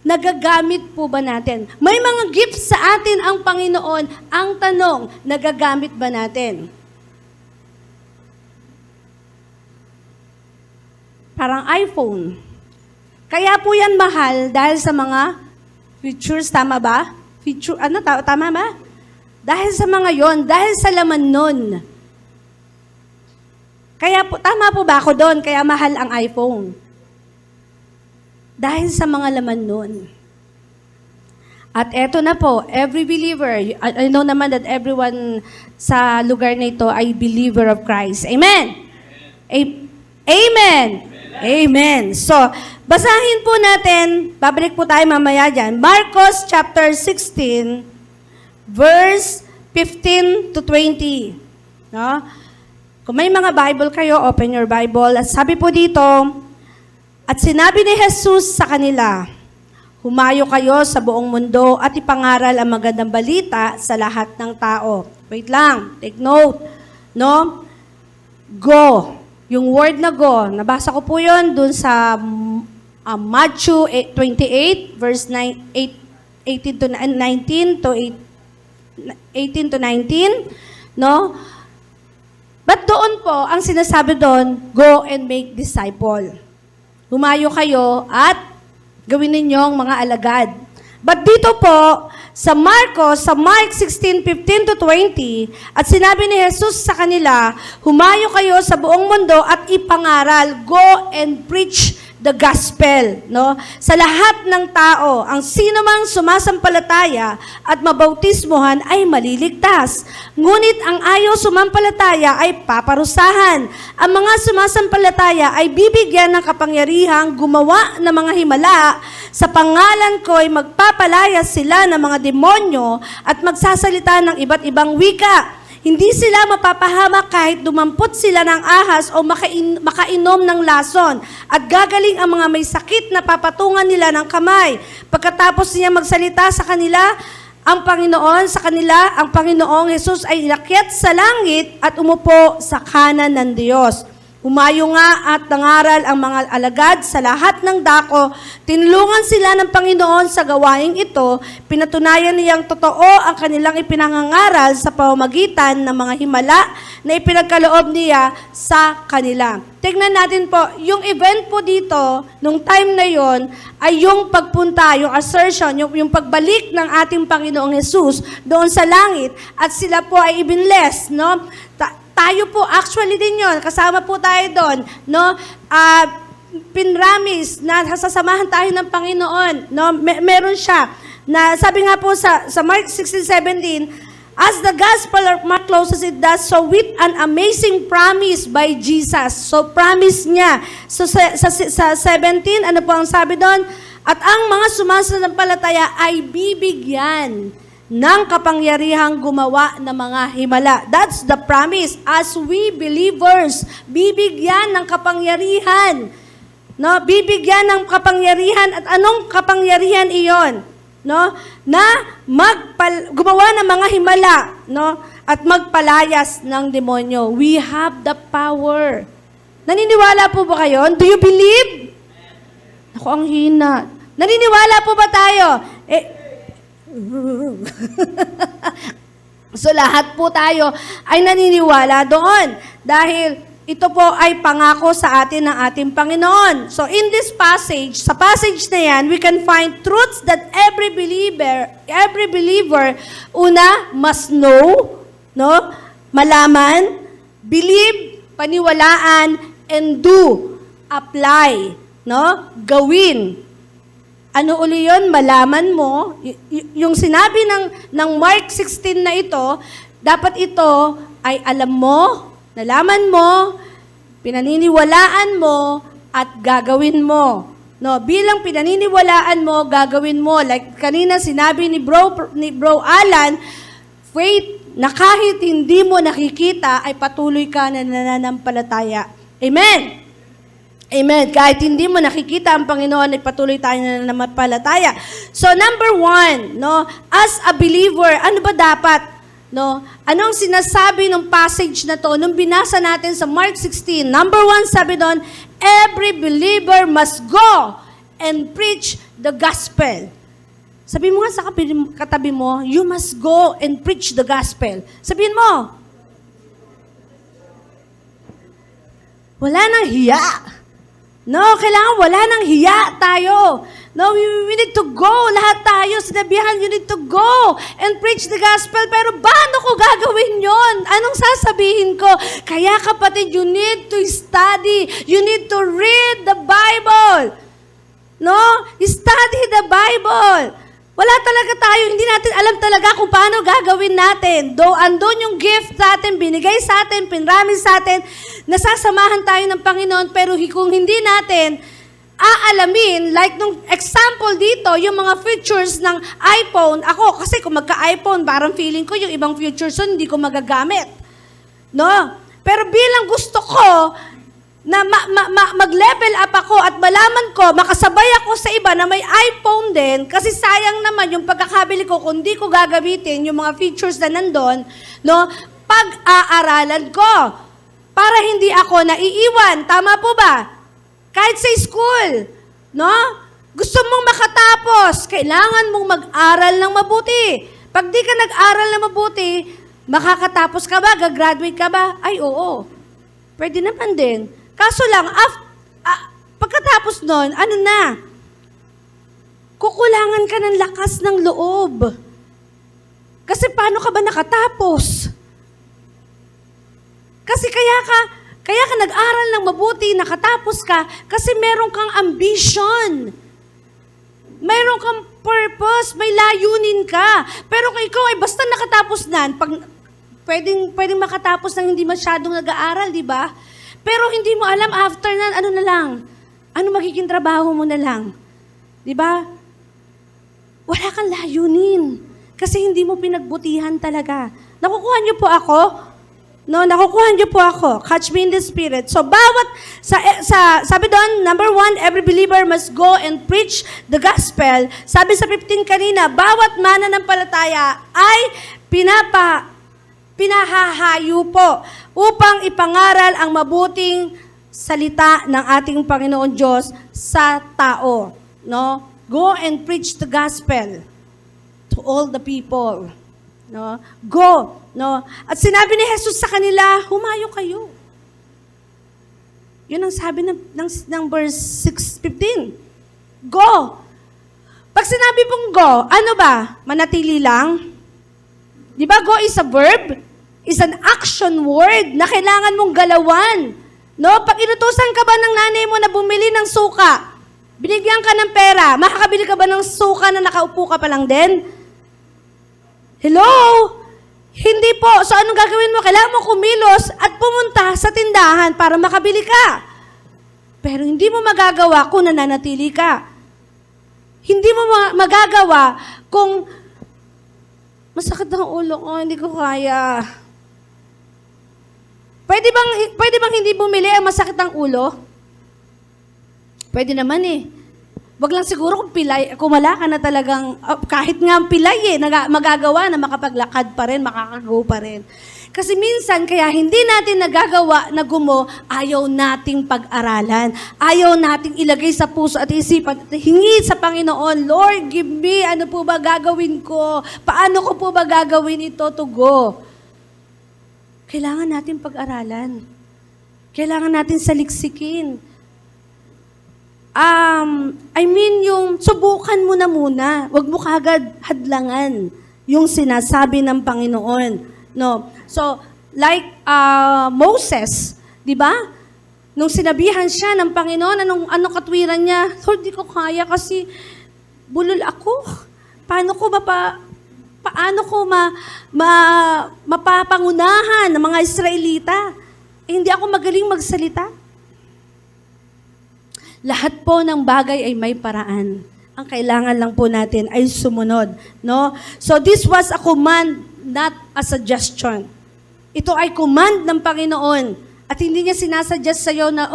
Speaker 4: nagagamit po ba natin? May mga gifts sa atin ang Panginoon. Ang tanong, nagagamit ba natin? Parang iPhone. Kaya po yan mahal dahil sa mga features, tama ba? Tama ba? Dahil sa mga yon, dahil sa laman nun. Kaya po, tama po ba ako doon? Kaya mahal ang iPhone. Dahil sa mga laman nun. At eto na po, every believer, I know naman that everyone sa lugar na ito ay believer of Christ. Amen? Amen? Amen. So, basahin po natin, babalik po tayo mamaya dyan, Marcos chapter 16, verse 15 to 20. No? Kung may mga Bible kayo, open your Bible. At sabi po dito, at sinabi ni Jesus sa kanila, humayo kayo sa buong mundo at ipangaral ang magandang balita sa lahat ng tao. Wait lang, take note. No? Go. Yung word na go, nabasa ko po yun dun sa Matthew 28, verse 18 to 19 to 18 to 19. No? But doon po, ang sinasabi doon, go and make disciple. Humayo kayo at gawin ninyong mga alagad. But dito po, sa Mark 16:15 to 20, at sinabi ni Jesus sa kanila, humayo kayo sa buong mundo at ipangaral, go and preach the gospel, no? Sa lahat ng tao, ang sino mang sumasampalataya at mabautismuhan ay maliligtas. Ngunit ang ayaw sumampalataya ay paparusahan. Ang mga sumasampalataya ay bibigyan ng kapangyarihang gumawa ng mga himala. Sa pangalan ko ay magpapalaya sila ng mga demonyo at magsasalita ng iba't ibang wika. Hindi sila mapapahamak kahit dumampot sila ng ahas o makainom ng lason. At gagaling ang mga may sakit na papatungan nila ng kamay. Pagkatapos niya magsalita sa kanila, ang Panginoong Jesus ay inakyat sa langit at umupo sa kanan ng Diyos. Humayo nga at nangaral ang mga alagad sa lahat ng dako. Tinulungan sila ng Panginoon sa gawaing ito. Pinatunayan niyang totoo ang kanilang ipinangangaral sa pamamagitan ng mga himala na ipinagkaloob niya sa kanila. Tingnan natin po, yung event po dito, nung time na yon, ay yung pagpunta, yung assertion, yung pagbalik ng ating Panginoong Jesus doon sa langit at sila po ay ibinless, no? Tayo po, actually din yon, kasama po tayo doon, no? Pinramis na sasamahan tayo ng Panginoon, no? Meron siya, na sabi nga po sa Mark 16:17, as the Gospel of Mark closes, it does so with an amazing promise by Jesus. So, promise niya. So, sa 17, ano po ang sabi doon? At ang mga sumasampalataya ay bibigyan ng kapangyarihang gumawa ng mga himala. That's the promise. As we believers, bibigyan ng kapangyarihan no, bibigyan ng kapangyarihan at anong kapangyarihan iyon? No? Na gumawa ng mga himala, no? At magpalayas ng demonyo. We have the power. Naniniwala po ba kayo? Do you believe? Ako ang hina. Naniniwala po ba tayo? So lahat po tayo ay naniniwala doon dahil ito po ay pangako sa atin ng ating Panginoon. So in this passage, sa passage na yan, we can find truths that every believer, una, must know, no? Malaman, believe, paniwalaan, and do, apply, no? Gawin. Ano uli yun? Malaman mo. Yung sinabi ng Mark 16 na ito, dapat ito ay alam mo, nalaman mo, pinaniniwalaan mo, at gagawin mo. No, bilang pinaniniwalaan mo, gagawin mo. Like kanina sinabi ni Bro Alan, faith na kahit hindi mo nakikita, ay patuloy ka na nananampalataya. Amen! Amen. Kahit hindi mo nakikita ang Panginoon, ay patuloy tayo na nananampalataya. So, number 1, no, as a believer, ano ba dapat? No? Anong sinasabi ng passage na to nung binasa natin sa Mark 16? Number 1, sabi doon, every believer must go and preach the gospel. Sabihin mo nga sa katabi mo, you must go and preach the gospel. Sabihin mo, wala nang hiya. No, kailangan wala nang hiya tayo. No, we need to go. Lahat tayo, sinabihan, you need to go and preach the gospel. Pero paano ko gagawin yon? Anong sasabihin ko? Kaya kapatid, you need to study. You need to read the Bible. No? Study the Bible. Wala talaga tayo, hindi natin alam talaga kung paano gagawin natin. Though andun yung gift sa atin, binigay sa atin, pinrami sa atin, nasasamahan tayo ng Panginoon, pero kung hindi natin aalamin, like nung example dito, yung mga features ng iPhone, ako, kasi kung magka-iPhone, parang feeling ko yung ibang features yun, hindi ko magagamit. No? Pero bilang gusto ko, na mag-level up ako at malaman ko, makasabay ako sa iba na may iPhone din, kasi sayang naman yung pagkakabili ko kung di ko gagamitin yung mga features na nandun, no, pag-aaralan ko para hindi ako naiiwan. Tama po ba? Kahit sa school, no? Gusto mong makatapos, kailangan mong mag-aral ng mabuti. Pag di ka nag-aral ng mabuti, makakatapos ka ba? Gagraduate ka ba? Ay, oo. Pwede naman din. Kaso lang, pagkatapos nun, ano na? Kukulangan ka ng lakas ng loob. Kasi paano ka ba nakatapos? Kasi kaya ka nag-aral ng mabuti, nakatapos ka, kasi meron kang ambition. Meron kang purpose, may layunin ka. Pero kung ikaw ay basta nakatapos na, pwedeng makatapos ng hindi masyadong nag-aaral, di ba? Pero hindi mo alam after na, ano na lang, ano magiging trabaho mo na lang. Di ba? Wala kang layunin. Kasi hindi mo pinagbutihan talaga. Nakukuha niyo po ako? No, nakukuha niyo po ako. Catch me in the spirit. So, sabi doon, number 1, every believer must go and preach the gospel. Sabi sa 15 kanina, bawat mananampalataya ay pinahahayo po upang ipangaral ang mabuting salita ng ating Panginoon Diyos sa tao. No? Go and preach the gospel to all the people. No? Go. No? At sinabi ni Jesus sa kanila, humayo kayo. Yun ang sabi ng verse 6:15. Go. Pag sinabi pong go, ano ba? Manatili lang? Di ba go is a verb? Is an action word na kailangan mong galawan. No? Pag inutusan ka ba ng nanay mo na bumili ng suka, binigyan ka ng pera, makakabili ka ba ng suka na nakaupo ka pa lang din? Hello? Hindi po. So anong gagawin mo? Kailangan mo kumilos at pumunta sa tindahan para makabili ka. Pero hindi mo magagawa kung nananatili ka. Hindi mo magagawa kung masakit ang ulo ko, hindi ko kaya. Pwede bang hindi bumili ang masakit ang ulo? Pwede naman eh. Wag lang siguro kung wala ka na talagang, kahit nga pilay magagawa na makapaglakad pa rin, makakago pa rin. Kasi minsan, kaya hindi natin nagagawa na ayaw nating pag-aralan. Ayaw nating ilagay sa puso at isipan at hingi sa Panginoon, Lord, give me, ano po ba gagawin ko? Paano ko po ba gagawin ito to go? Kailangan natin pag-aralan. Kailangan natin saliksikin. Yung subukan mo na muna. Huwag mo kagad hadlangan yung sinasabi ng Panginoon. No. So, like Moses, di ba? Nung sinabihan siya ng Panginoon, anong katwiran niya? Lord, di ko kaya kasi bulol ako. Paano ko mapapangunahan ng mga Israelita? Hindi ako magaling magsalita. Lahat po ng bagay ay may paraan. Ang kailangan lang po natin ay sumunod, no? So this was a command, not a suggestion. Ito ay command ng Panginoon. At hindi niya sinasuggest sa'yo na,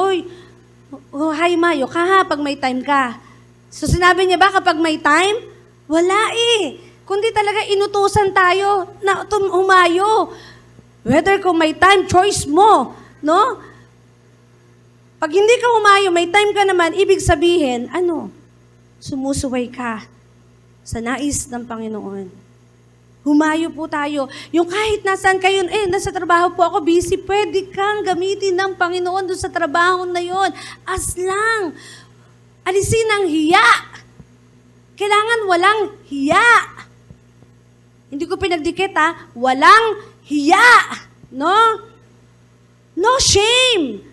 Speaker 4: hi Mayo, pag may time ka. So sinabi niya ba kapag may time? Wala eh. Kundi talaga inutusan tayo na humayo. Whether kung may time, choice mo, no? Pag hindi ka humayo, may time ka naman, ibig sabihin, sumusuway ka sa nais ng Panginoon. Humayo po tayo. Yung kahit nasaan kayo, nasa trabaho po ako, busy, pwede kang gamitin ng Panginoon doon sa trabaho na yon. As lang, alisin ang hiya. Kailangan walang hiya. Hindi ko pinagdikit walang hiya. No? No shame.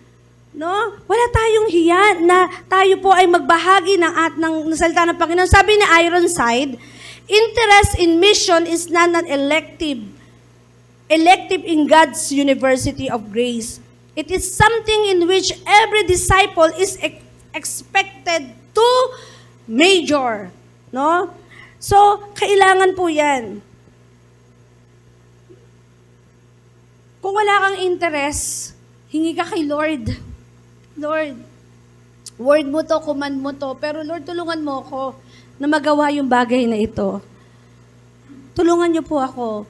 Speaker 4: No? Wala tayong hiya na tayo po ay magbahagi ng salita ng Panginoon. Sabi ni Ironside, interest in mission is not an elective in God's University of Grace. It is something in which every disciple is expected to major. No? So, kailangan po yan. Kung wala kang interest, hingi ka kay Lord. Lord, word mo to, command mo to, pero Lord, tulungan mo ako na magawa yung bagay na ito. Tulungan niyo po ako.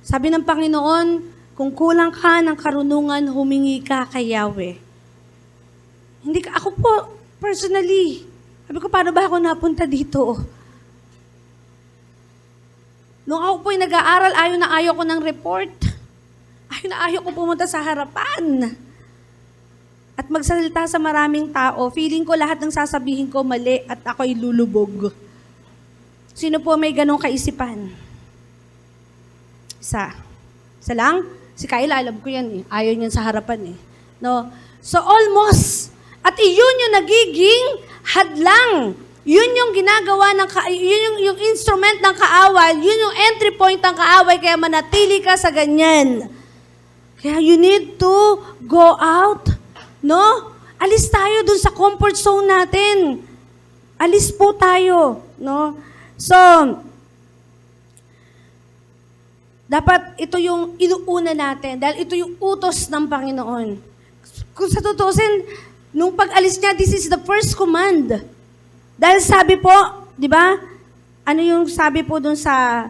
Speaker 4: Sabi ng Panginoon, kung kulang ka ng karunungan, humingi ka kay Yahweh. Ako po, personally, sabi ko, paano ba ako napunta dito? Nung ako po yung nag-aaral, ayaw ko ng report. Ayaw ko pumunta sa harapan. At magsalita sa maraming tao, feeling ko lahat ng sasabihin ko mali at ako'y lulubog. Sino po may ganong kaisipan? Isa lang? Si Kyle, alam ko yan eh. Ayaw niyan sa harapan eh. No? So almost. At iyon yung nagiging hadlang. Yun yung ginagawa yung instrument ng kaaway, yun yung entry point ng kaaway, kaya manatili ka sa ganyan. Kaya you need to go out. No? Alis tayo dun sa comfort zone natin. Alis po tayo. No? So, dapat ito yung inuuna natin dahil ito yung utos ng Panginoon. Kung sa tutusin, nung pag-alis niya, this is the first command. Dahil sabi po, di ba? Ano yung sabi po dun sa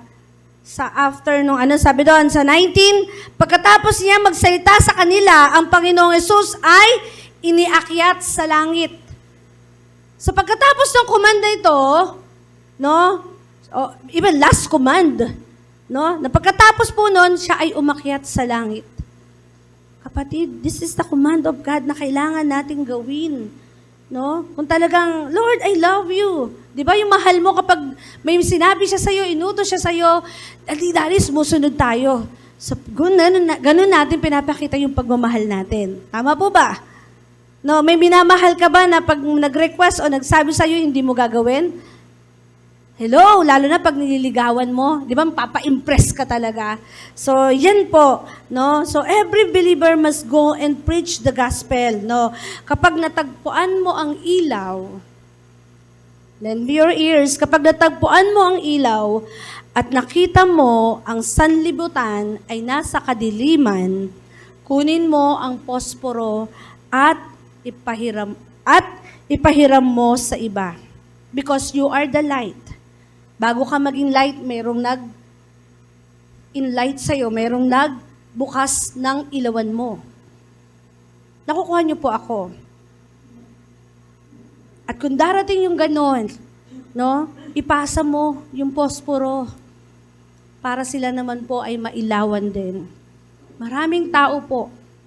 Speaker 4: after nung sabi doon sa 19, pagkatapos niya magsalita sa kanila, ang Panginoong Hesus ay iniakyat sa langit. So pagkatapos ng command na ito, no? Even last command, no? Na pagkatapos po noon, siya ay umakyat sa langit. Kapatid, this is the command of God na kailangan nating gawin. No? Kung talagang, Lord, I love you. Di ba yung mahal mo kapag may sinabi siya sa'yo, inutos siya sa'yo, dali-dali sumusunod tayo. So, ganun natin pinapakita yung pagmamahal natin. Tama po ba? No, may minamahal ka ba na pag nag-request o nagsabi sa'yo, hindi mo gagawin? Hello, lalo na pag nililigawan mo, di ba, papa-impress ka talaga. So, yan po, no? So, every believer must go and preach the gospel, no? Kapag natagpuan mo ang ilaw, lend me your ears, kapag natagpuan mo ang ilaw at nakita mo ang sanlibutan ay nasa kadiliman, kunin mo ang posporo at ipahiram mo sa iba. Because you are the light. Bago ka maging light, merong nag-inlight sa'yo, merong nagbukas ng ilawan mo. Nakukuha niyo po ako. At kung darating yung ganon, no, ipasa mo yung posporo para sila naman po ay mailawan din. Maraming tao po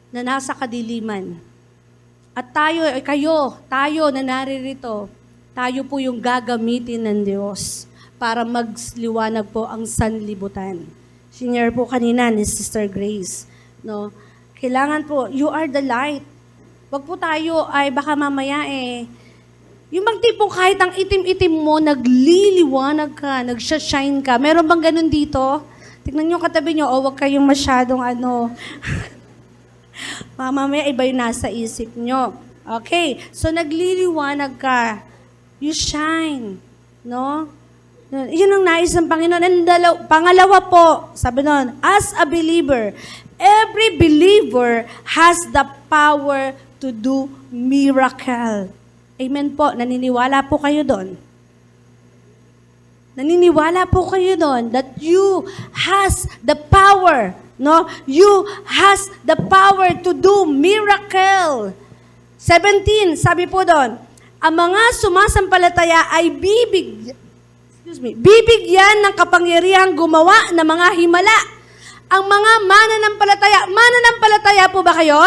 Speaker 4: na nasa kadiliman. At tayo na naririto, tayo po yung gagamitin ng Diyos para magliwanag po ang sanlibutan. Senior po kanina ni Sister Grace, no? Kailangan po, you are the light. Wag po tayo ay baka mamaya yung bang tipong kahit ang itim-itim mo, nagliliwanag ka, nagsha-shine ka. Meron bang ganun dito? Tignan nyo katabi nyo, wag kayong masyadong mamaya iba yung nasa isip nyo. Okay, so nagliliwanag ka. You shine. No? Yun ang nais ng Panginoon. And pangalawa po, sabi nun, as a believer, every believer has the power to do miracle. Amen po. Naniniwala po kayo doon. Naniniwala po kayo doon that you has the power, no? You has the power to do miracle. 17, sabi po doon, ang mga sumasampalataya ay bibigyan ng kapangyarihang gumawa ng mga himala. Ang mga mananampalataya po ba kayo?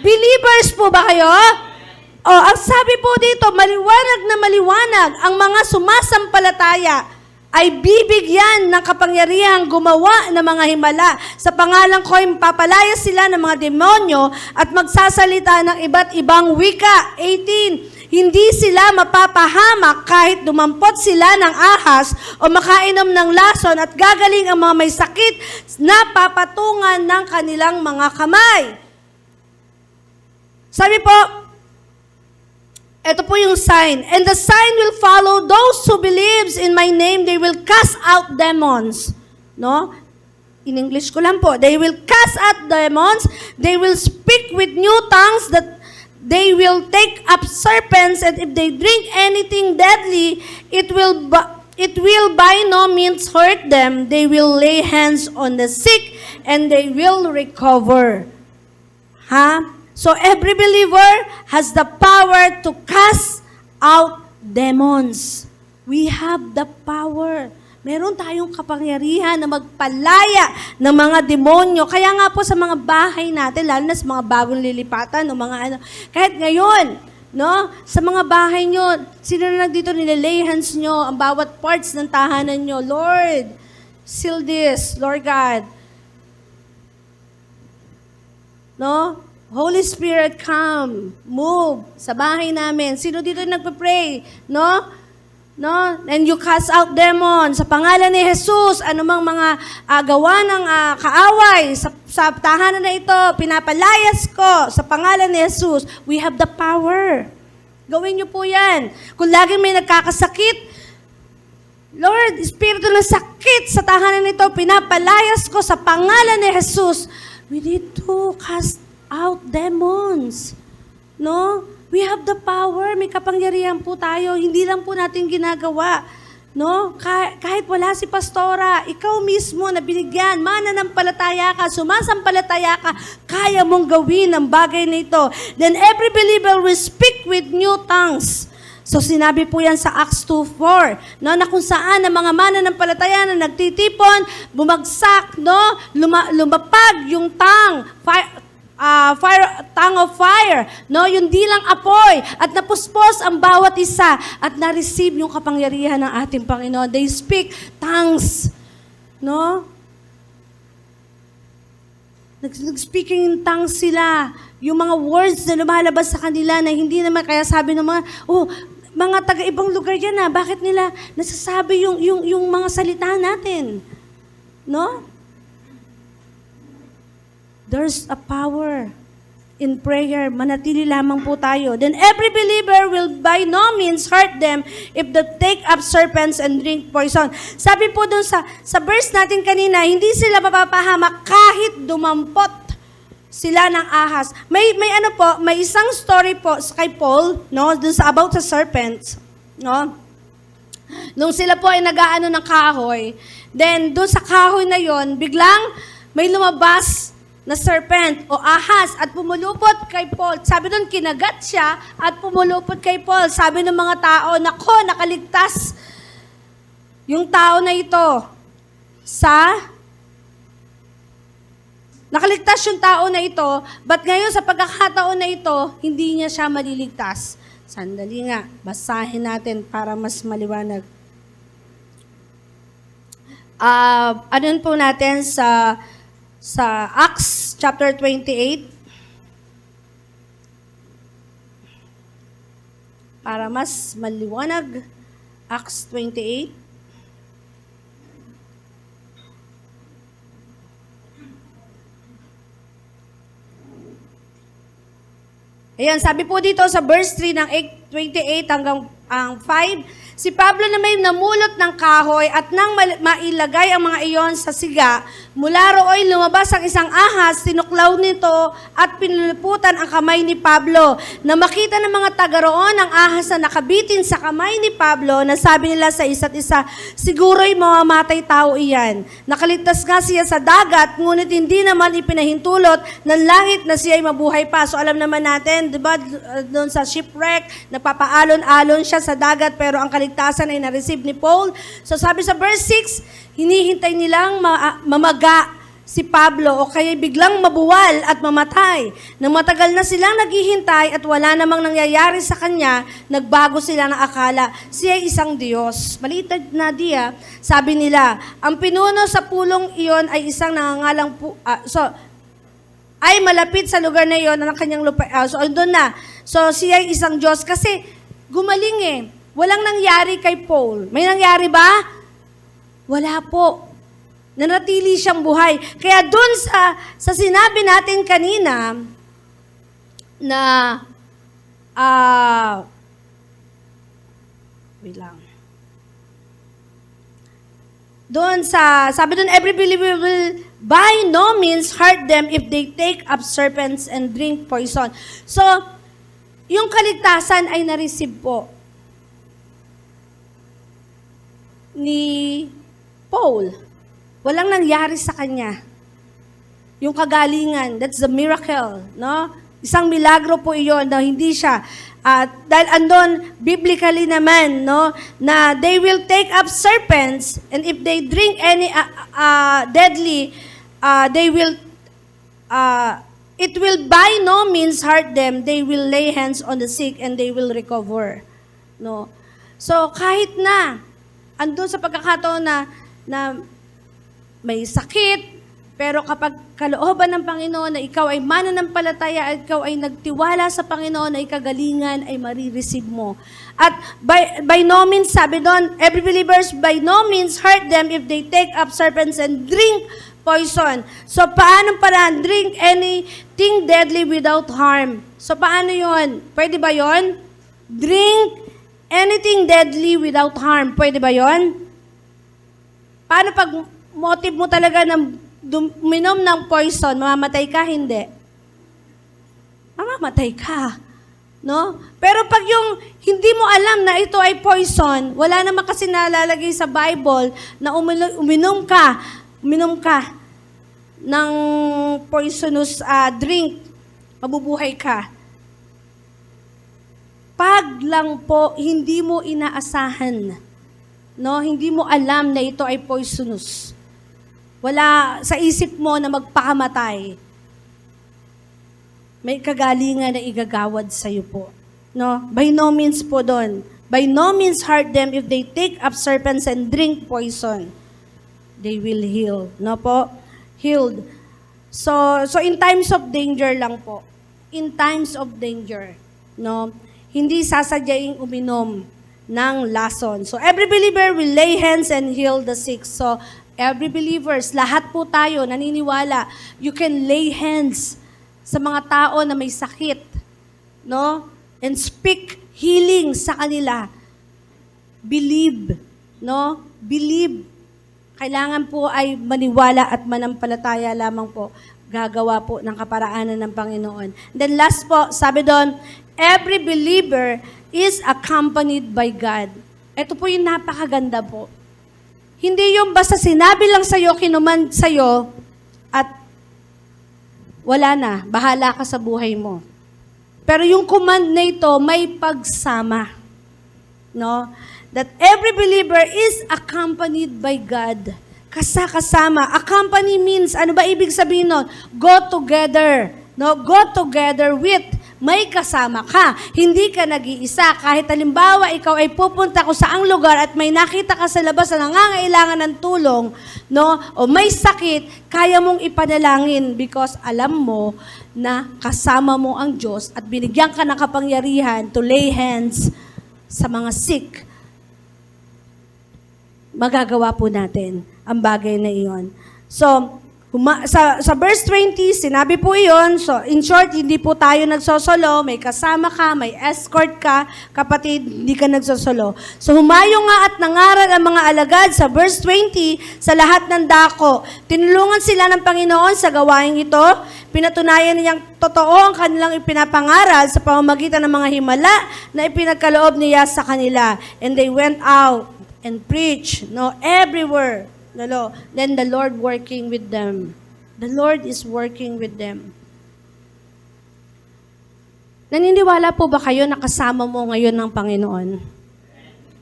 Speaker 4: Believers po ba kayo? Ang sabi po dito, maliwanag na maliwanag, ang mga sumasampalataya ay bibigyan ng kapangyarihang gumawa ng mga himala. Sa pangalan ko ay papalaya sila ng mga demonyo at magsasalita ng iba't ibang wika. 18, hindi sila mapapahamak kahit dumampot sila ng ahas o makainom ng lason at gagaling ang mga may sakit na papatungan ng kanilang mga kamay. Sabi po, ito po yung sign. And the sign will follow those who believes in my name. They will cast out demons. No? In English ko lang po. They will cast out demons. They will speak with new tongues. That they will take up serpents. And if they drink anything deadly, it will by no means hurt them. They will lay hands on the sick and they will recover. So every believer has the power to cast out demons. We have the power. Meron tayong kapangyarihan na magpalaya ng mga demonyo. Kaya nga po sa mga bahay natin, lalo na sa mga bagong lilipatan, o mga kahit ngayon, no? Sa mga bahay nyo, sino na dito nilalay hands nyo, ang bawat parts ng tahanan nyo. Lord, seal this, Lord God. No? Holy Spirit, come, move sa bahay namin. Sino dito nagpe-pray? No? And you cast out demons. Sa pangalan ni Jesus, anumang mga gawa ng kaaway sa tahanan na ito, pinapalayas ko sa pangalan ni Jesus. We have the power. Gawin niyo po yan. Kung laging may nagkakasakit, Lord, espiritu ng sakit sa tahanan nito, pinapalayas ko sa pangalan ni Jesus. We need to cast out demons. No? We have the power. May kapangyarihan po tayo. Hindi lang po natin ginagawa. No? Kahit wala si pastora, ikaw mismo na binigyan, mananampalataya ka, sumasampalataya ka, kaya mong gawin ang bagay na ito. Then every believer will speak with new tongues. So sinabi po yan sa Acts 2:4, no, na kung saan ang mga mananampalataya na nagtitipon, bumagsak, no, lumapag yung tongue of fire, no, yung dilang apoy, at napuspos ang bawat isa, at na-receive yung kapangyarihan ng ating Panginoon. They speak tongues, no? Nag-speaking in tongues sila. Yung mga words na lumalabas sa kanila na hindi naman, kaya sabi ng mga taga-ibang lugar yan bakit nila nasasabi yung mga salita natin? No? There's a power in prayer. Manatili lamang po tayo. Then every believer will by no means hurt them if they take up serpents and drink poison. Sabi po dun sa verse natin kanina, hindi sila mapapahamak kahit dumampot sila ng ahas. May ano po, may isang story po kay Paul, no, dun sa about sa serpents, no? Nung sila po ay nag-aano ng kahoy, then dun sa kahoy na yon, biglang may lumabas na serpent o ahas at pumulupot kay Paul. Sabi doon, kinagat siya at pumulupot kay Paul. Sabi ng mga tao, nako, nakaligtas yung tao na ito nakaligtas yung tao na ito, but ngayon sa pagkakataon na ito, hindi niya siya maliligtas. Sandali nga, basahin natin para mas maliwanag. Ano po natin sa Acts chapter 28. Para mas maliwanag, Acts 28. Ayan, sabi po dito sa verse 3 ng 28 hanggang ang 5, si Pablo na may namulot ng kahoy at nang mailagay ang mga iyon sa siga, mula rooy lumabas ang isang ahas, tinuklaw nito at pinuluputan ang kamay ni Pablo. Na makita ng mga taga roon ang ahas na nakabitin sa kamay ni Pablo, na sabi nila sa isa't isa, siguro'y mamamatay tao iyan. Nakaligtas nga siya sa dagat, ngunit hindi naman ipinahintulot ng langit na siya'y mabuhay pa. So alam naman natin, di ba, doon sa shipwreck, napapaalon-alon siya sa dagat, pero ang kaligtasan ay na-receive ni Paul. So sabi sa verse 6, hinihintay nilang mamaga si Pablo o kaya biglang mabuwal at mamatay. Nang matagal na silang naghihintay at wala namang nangyayari sa kanya, nagbago sila ng akala. Siya ay isang Diyos. Maliit na dia, sabi nila, ang pinuno sa pulong iyon ay isang nangangalang ay malapit sa lugar na iyon ng kanyang lupa. So doon na. So siya ay isang Diyos kasi gumaling eh. Walang nangyari kay Paul. May nangyari ba? Wala po. Nanatili siyang buhay. Kaya dun sa sinabi natin kanina na wait lang. Doon sabi doon, every believer will by no means hurt them if they take up serpents and drink poison. So, yung kaligtasan ay na-receive po ni Paul. Walang nangyari sa kanya. Yung kagalingan, that's the miracle, no? Isang milagro po iyon na hindi siya. Dahil andon, biblically naman, no, na they will take up serpents and if they drink any deadly, it will by no means hurt them. They will lay hands on the sick and they will recover. No? So, kahit na, andun sa pagkakataon na may sakit, pero kapag kalooban ng Panginoon na ikaw ay mananampalataya at ikaw ay nagtiwala sa Panginoon na ikagalingan ay marireceive mo. At by no means, sabi doon, every believers by no means hurt them if they take up serpents and drink poison. So paano paraan? Drink anything deadly without harm. So paano yon? Pwede ba yon? Drink anything deadly without harm. Pwede ba yon? Paano pag motive mo talaga ng uminom ng poison, mamamatay ka? Hindi. Mamamatay ka. No? Pero pag yung hindi mo alam na ito ay poison, wala naman kasi nalalagay sa Bible na uminom ka ng poisonous drink, mabubuhay ka. Pag lang po hindi mo inaasahan, no, hindi mo alam na ito ay poisonous. Wala sa isip mo na magpakamatay. May kagalingan na igagawad sa iyo po. No? By no means po doon. By no means hurt them if they take up serpents and drink poison. They will heal. No po? Healed. So in times of danger lang po. In times of danger. No? Hindi sasadyaing uminom ng lason. So every believer will lay hands and heal the sick. So every believers, lahat po tayo naniniwala, you can lay hands sa mga tao na may sakit, no? And speak healing sa kanila. Believe, no? Believe. Kailangan po ay maniwala at manampalataya lamang po. gagawa po ng kaparaanan ng Panginoon. Then last po, sabi doon, every believer is accompanied by God. Ito po yung napakaganda po. Hindi yung basta sinabi lang sa'yo, kinuman sa'yo, at wala na, bahala ka sa buhay mo. Pero yung command na ito, may pagsama. No? That every believer is accompanied by God. Kasama. Accompany means, ano ba ibig sabihin nun? Go together. No? Go together with. May kasama ka. Hindi ka nag-iisa. Kahit halimbawa, ikaw ay pupunta ko sa ang lugar at may nakita ka sa labas na nangangailangan ng tulong, no? O may sakit, kaya mong ipanalangin because alam mo na kasama mo ang Diyos at binigyan ka ng kapangyarihan to lay hands sa mga sick. Magagawa po natin ang bagay na iyon. So, sa verse 20, sinabi po iyon. So, in short, hindi po tayo nagsosolo. May kasama ka, may escort ka. Kapatid, hindi ka nagsosolo. So, humayo nga at nangaral ang mga alagad sa verse 20 sa lahat ng dako. Tinulungan sila ng Panginoon sa gawain ito. Pinatunayan niyang totoo ang kanilang ipinapangaral sa pamamagitan ng mga himala na ipinagkaloob niya sa kanila. And they went out and preached, everywhere. Then the Lord working with them. The Lord is working with them. Naniniwala po ba kayo na kasama mo ngayon ng Panginoon?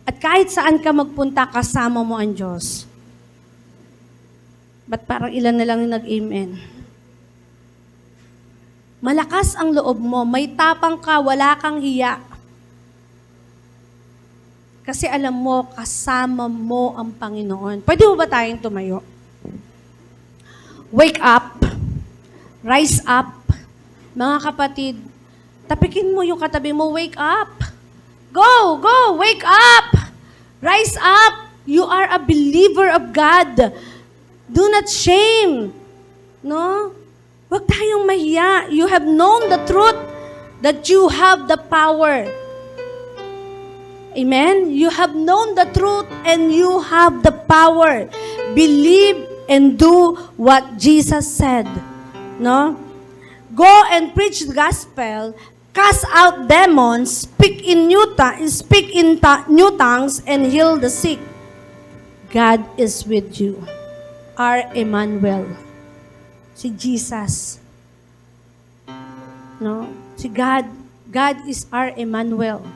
Speaker 4: At kahit saan ka magpunta, kasama mo ang Diyos. Ba't parang ilan na lang yung nag-amen? Malakas ang loob mo, may tapang ka, wala kang hiya. Kasi alam mo, kasama mo ang Panginoon. Pwede mo ba tayong tumayo? Wake up. Rise up. Mga kapatid, tapikin mo yung katabi mo, wake up. Go, wake up. Rise up. You are a believer of God. Do not shame. No? Huwag tayong mahiya. You have known the truth that you have the power. Amen? You have known the truth and you have the power. Believe and do what Jesus said. No? Go and preach the gospel, cast out demons, speak in new tongues, and heal the sick. God is with you. Our Emmanuel. Si Jesus. No? Si God. God is our Emmanuel.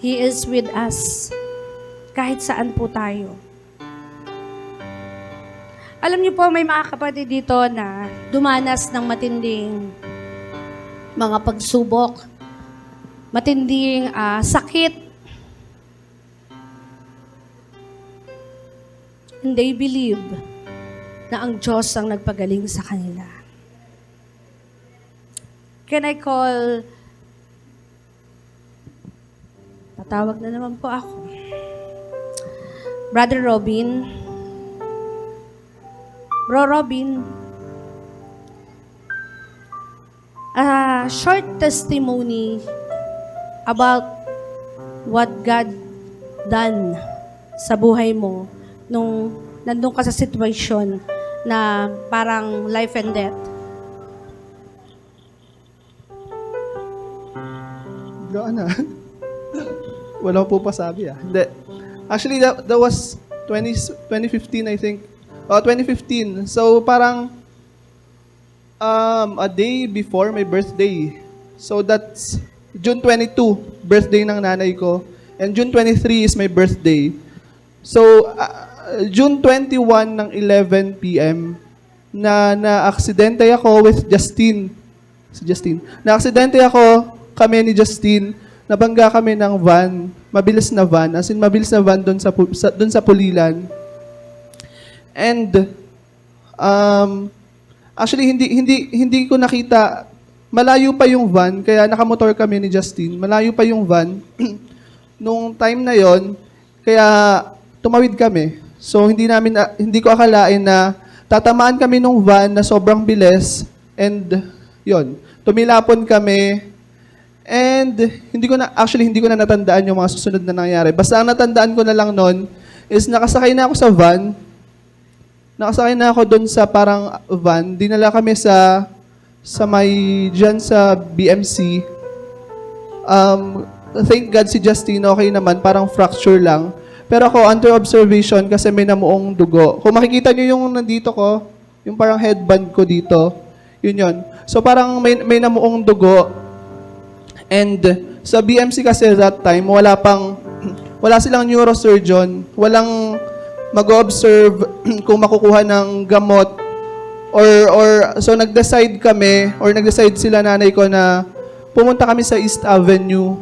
Speaker 4: He is with us. Kahit saan po tayo. Alam niyo po, may mga kapatid dito na dumanas ng matinding mga pagsubok, matinding sakit. And they believe na ang Diyos ang nagpagaling sa kanila. Can I call... Tatawag na naman po ako. Brother Robin. Bro Robin. A short testimony about what God done sa buhay mo nung nandun ka sa situation na parang life and death.
Speaker 5: Gaan na. Wala po pasabi Hindi. Actually, that was 2015, I think. 2015. So, parang a day before my birthday. So, that's June 22, birthday ng nanay ko. And June 23 is my birthday. So, June 21 ng 11 p.m. na-aksidente ako with Justin. Si Justin. Na-aksidente ako, kami ni Justin. Nabangga kami ng van, mabilis na van, as in mabilis na van doon sa Pulilan. And actually hindi ko nakita, malayo pa yung van, kaya nakamotor kami ni Justin. Malayo pa yung van nung time na yon, kaya tumawid kami. So hindi ko akalain na tatamaan kami nung van na sobrang bilis, and yon, tumilapon kami. And hindi ko na natandaan yung mga susunod na nangyari. Basta ang natandaan ko na lang noon is nakasakay na ako sa van. nakasakay na ako doon sa parang van. Dinala kami sa dyan sa BMC. Thank God si Justine, okay naman, parang fracture lang. Pero ako, under observation kasi may namuong dugo. Kung makikita nyo yung nandito ko, yung parang headband ko dito, yun yun. So parang may namuong dugo. And sa BMC kasi that time, wala silang neurosurgeon, walang mag-observe kung makukuha ng gamot so nag-decide sila nanay ko na pumunta kami sa East Avenue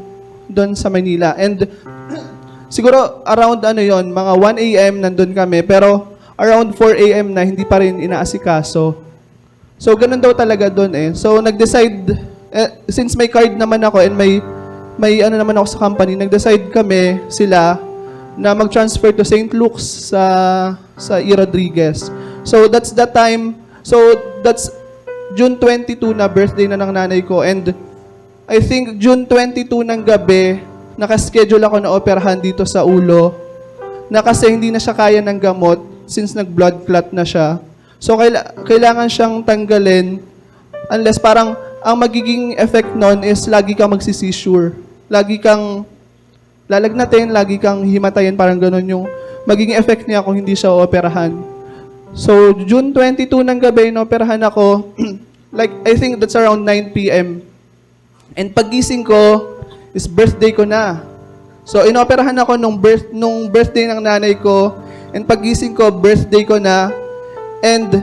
Speaker 5: doon sa Manila. And siguro around mga 1 a.m. nandun kami, pero around 4 a.m. na hindi pa rin inaasikaso. So ganun daw talaga doon eh. So nag-decide, since may card naman ako and may naman ako sa company, nag-decide sila na mag-transfer to St. Luke's sa E. Rodriguez. So that's the time, that's June 22 na birthday na ng nanay ko, and I think June 22 ng gabi, nakaschedule ako na operahan dito sa ulo, na kasi hindi na siya kaya ng gamot since nag-blood clot na siya. So kailangan siyang tanggalin unless parang ang magiging effect nun is lagi kang magsisisure. Lagi kang lalagnatin, lagi kang himatayin, parang ganun yung magiging effect niya kung hindi siya operahan. So, June 22 ng gabi, operahan ako, like, I think that's around 9 p.m. And paggising ko, is birthday ko na. So, inoperahan ako nung birthday ng nanay ko, and paggising ko, birthday ko na, and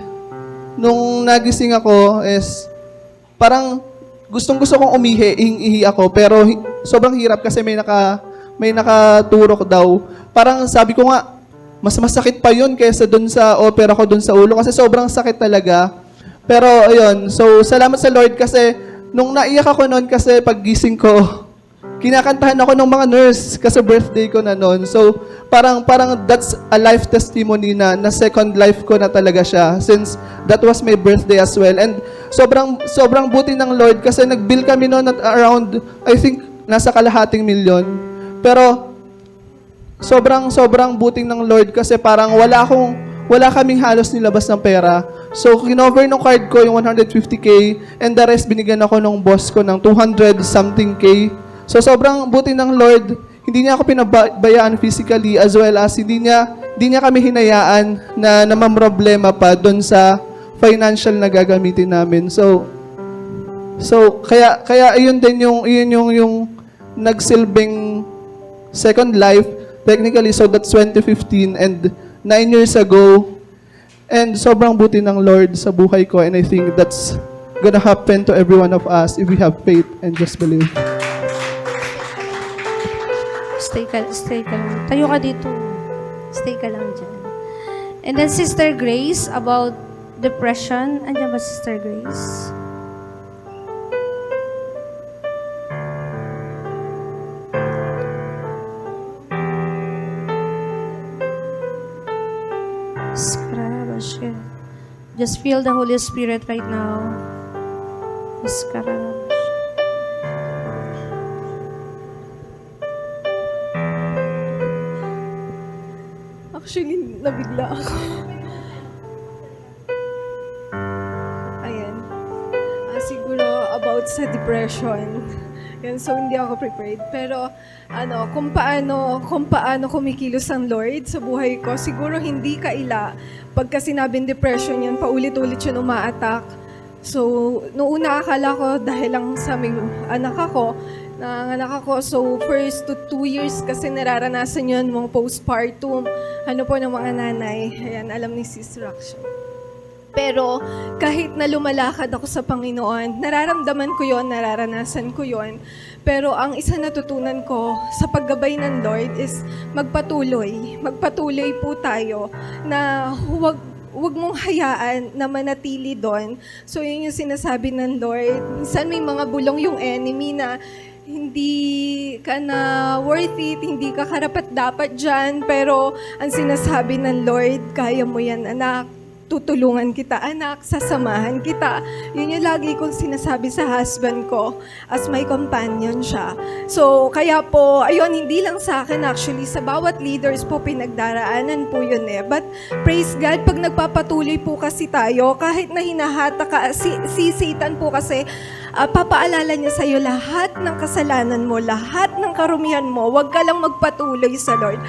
Speaker 5: nung nagising ako is, parang gustong-gusto kong ihi ako, pero sobrang hirap kasi may nakaturok daw. Parang sabi ko nga, mas masakit pa yun kaysa dun sa opera ko dun sa ulo kasi sobrang sakit talaga. Pero ayun, so salamat sa Lord kasi nung naiyak ako noon kasi paggising ko, kinakantahan ako ng mga nurse kasi birthday ko na noon. So parang that's a life testimony na second life ko na talaga siya since that was my birthday as well. And sobrang buti ng Lord kasi nag-bill kami noon at around, I think, nasa $250,000. Pero sobrang buting ng Lord kasi parang wala kaming halos nilabas ng pera. So, kinover ng card ko yung 150K and the rest binigyan ako ng boss ko ng 200 something K. So, sobrang buti ng Lord. Hindi niya ako pinabayaan physically as well as hindi niya kami hinayaan na mamroblema pa doon sa financial na gagamitin namin. So kaya ayun din yung nagsilbing second life technically, so that's 2015 and 9 years ago. And sobrang buti ng Lord sa buhay ko, and I think that's gonna happen to every one of us if we have faith and just believe.
Speaker 4: Stay ka lang. Tayo ka dito. Stay ka lang dyan. And then Sister Grace, about depression. Andiyan ba Sister Grace? Just feel the Holy Spirit right now.
Speaker 1: Actually, nabigla ako. Ayan. Siguro about sa depression. Yan, so hindi ako prepared. Pero kung paano kumikilos ang Lord sa buhay ko, siguro hindi kaila. Pagka sinabing depression yan, paulit-ulit yun uma-attack. So, noong una akala ko dahil lang sa may anak ako, so first to 2 years kasi nararanasan yun, mga postpartum, ng mga nanay. Ayan, alam ni Sis Raksha. Pero kahit na lumalakad ako sa Panginoon, nararamdaman ko yon, nararanasan ko yon. Pero ang isa natutunan ko sa paggabay ng Lord is magpatuloy. Magpatuloy po tayo na huwag mong hayaan na manatili doon. So yun yung sinasabi ng Lord. Minsan may mga bulong yung enemy na hindi ka na worth it, hindi ka karapat-dapat dyan. Pero ang sinasabi ng Lord, kaya mo yan anak. tutulungan kita anak, sasamahan kita. Yun yung lagi kong sinasabi sa husband ko as my companion siya. So, kaya po, ayun, hindi lang sa akin actually, sa bawat leaders po pinagdaraanan po yun eh. But praise God, pag nagpapatuloy po kasi tayo, kahit na hinahata ka, si Satan po kasi, papaalala niya sa'yo lahat ng kasalanan mo, lahat ng karumihan mo, huwag ka lang magpatuloy sa Lord.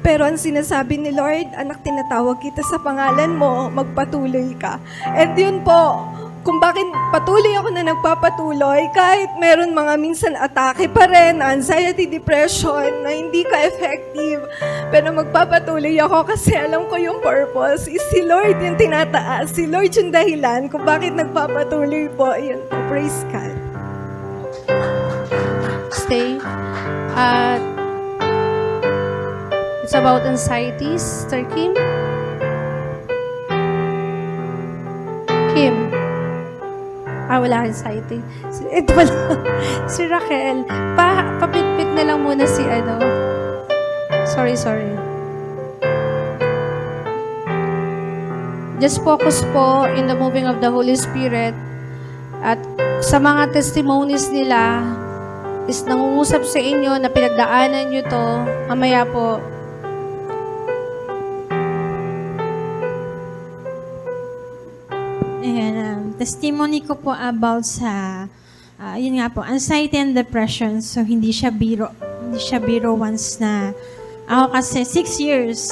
Speaker 1: Pero ang sinasabi ni Lord, anak, tinatawag kita sa pangalan mo, magpatuloy ka. And yun po, kung bakit patuloy ako na nagpapatuloy, kahit meron mga minsan atake pa rin, anxiety, depression, na hindi ka effective. Pero magpapatuloy ako kasi alam ko yung purpose. Is si Lord yung tinataas. Si Lord yung dahilan kung bakit nagpapatuloy po. Ayun po, praise God.
Speaker 4: Stay. It's about anxieties, Sir Kim. Kim. Wala anxiety. Ito pala. Si Raquel. Papitpit na lang muna si ano. Sorry. Just focus po in the moving of the Holy Spirit. At sa mga testimonies nila, is nangungusap sa inyo na pinagdaanan nyo to, mamaya po,
Speaker 7: Ayan, testimony ko po about sa, yun nga po, anxiety and depression. So, hindi siya biro once na, ako kasi 6 years.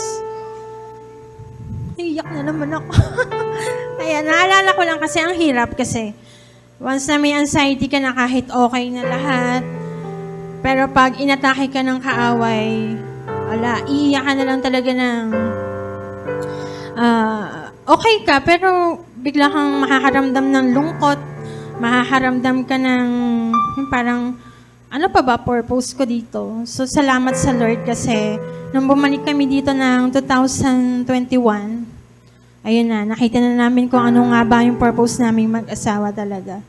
Speaker 7: Iyak na naman ako. Ayan, naalala ko lang kasi ang hirap kasi, once na may anxiety ka na kahit okay na lahat, pero pag inatake ka ng kaaway, iiyak ka na lang talaga ng, okay ka, pero bigla kang makakaramdam ng lungkot, makakaramdam ka ng parang, ano pa ba purpose ko dito? So, salamat sa Lord kasi nung bumalik kami dito ng 2021, ayun na, nakita na namin kung ano nga ba yung purpose namin mag-asawa talaga.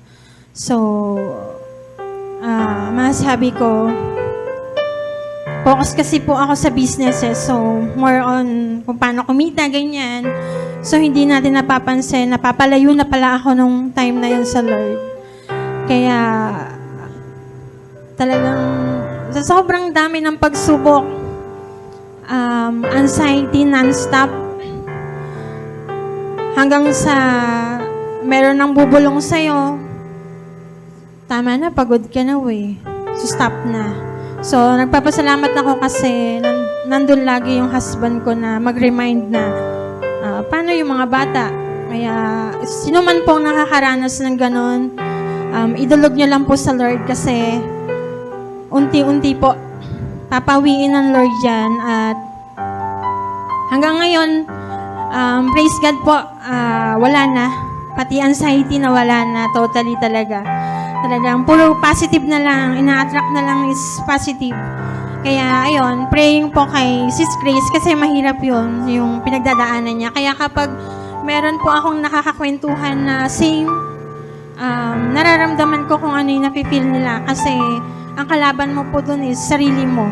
Speaker 7: So, masasabi ko, focus kasi po ako sa businesses. So, more on kung paano kumita, ganyan. So, hindi natin napapansin, napapalayo na pala ako nung time na yun sa Lord. Kaya, talagang, sa sobrang dami ng pagsubok, anxiety non-stop, hanggang sa meron nang bubulong sa'yo, tama na, pagod ka na, So, stop na. So, nagpapasalamat ako kasi nandun lagi yung husband ko na mag-remind na paano yung mga bata. Kaya, sino man po ang nakakaranas ng ganon, idulog nyo lang po sa Lord kasi unti-unti po, papawiin ng Lord yan. At hanggang ngayon, praise God po, wala na. Pati anxiety na wala na, totally talaga. Talagang puro positive na lang, ina-attract na lang is positive. Kaya ayun, praying po kay Sis Grace kasi mahirap yun, yung pinagdadaanan niya. Kaya kapag meron po akong nakakakwentuhan na same, nararamdaman ko kung ano yung napipil nila kasi ang kalaban mo po dun is sarili mo.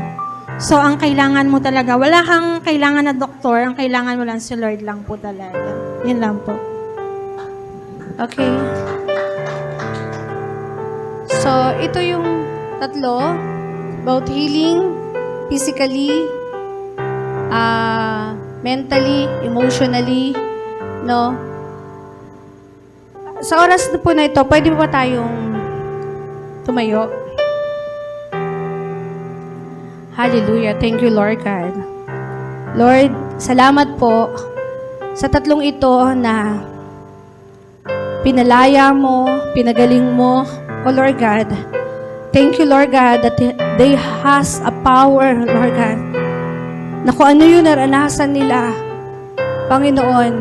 Speaker 7: So, ang kailangan mo talaga, wala kang kailangan na doktor, ang kailangan mo lang si Lord lang po talaga. Yun lang po.
Speaker 4: okay. So, ito yung tatlo about healing, physically, mentally, emotionally, no? Sa oras na po na ito, pwede ba tayong tumayo? Hallelujah. Thank you, Lord God. Lord, salamat po sa tatlong ito na pinalaya mo, pinagaling mo, O Lord God. Thank you, Lord God, that they has a power, Lord God, na kung ano yung naranasan nila, Panginoon,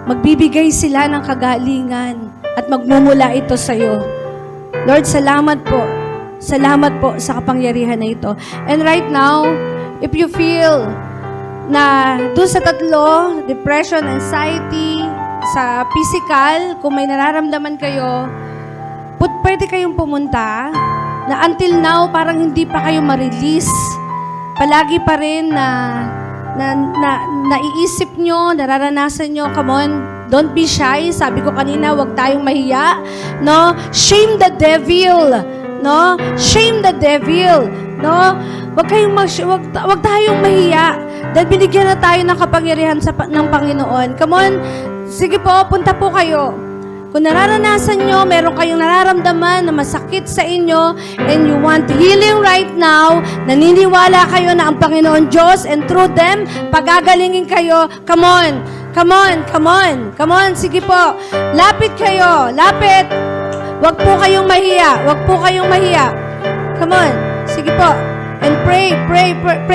Speaker 4: magbibigay sila ng kagalingan at magmumula ito sa iyo. Lord, salamat po. Salamat po sa kapangyarihan na ito. And right now, if you feel na doon sa tatlo, depression, anxiety, sa physical, kung may nararamdaman kayo, pwede kayong pumunta na until now, parang hindi pa kayo ma-release. Palagi pa rin na naiisip nyo, nararanasan nyo, come on, don't be shy. Sabi ko kanina, huwag tayong mahiya. No? Shame the devil. No? Shame the devil. No? Huwag tayong mahiya. Dahil binigyan na tayo ng kapangyarihan ng Panginoon. Come on, sige po, punta po kayo. Kung nararanasan nyo, meron kayong nararamdaman na masakit sa inyo and you want healing right now, naniniwala kayo na ang Panginoon Diyos and through them, pagagalingin kayo, come on, come on, come on, come on, sige po, lapit kayo, lapit. Huwag po kayong mahiya, huwag po kayong mahiya. Come on, sige po. And pray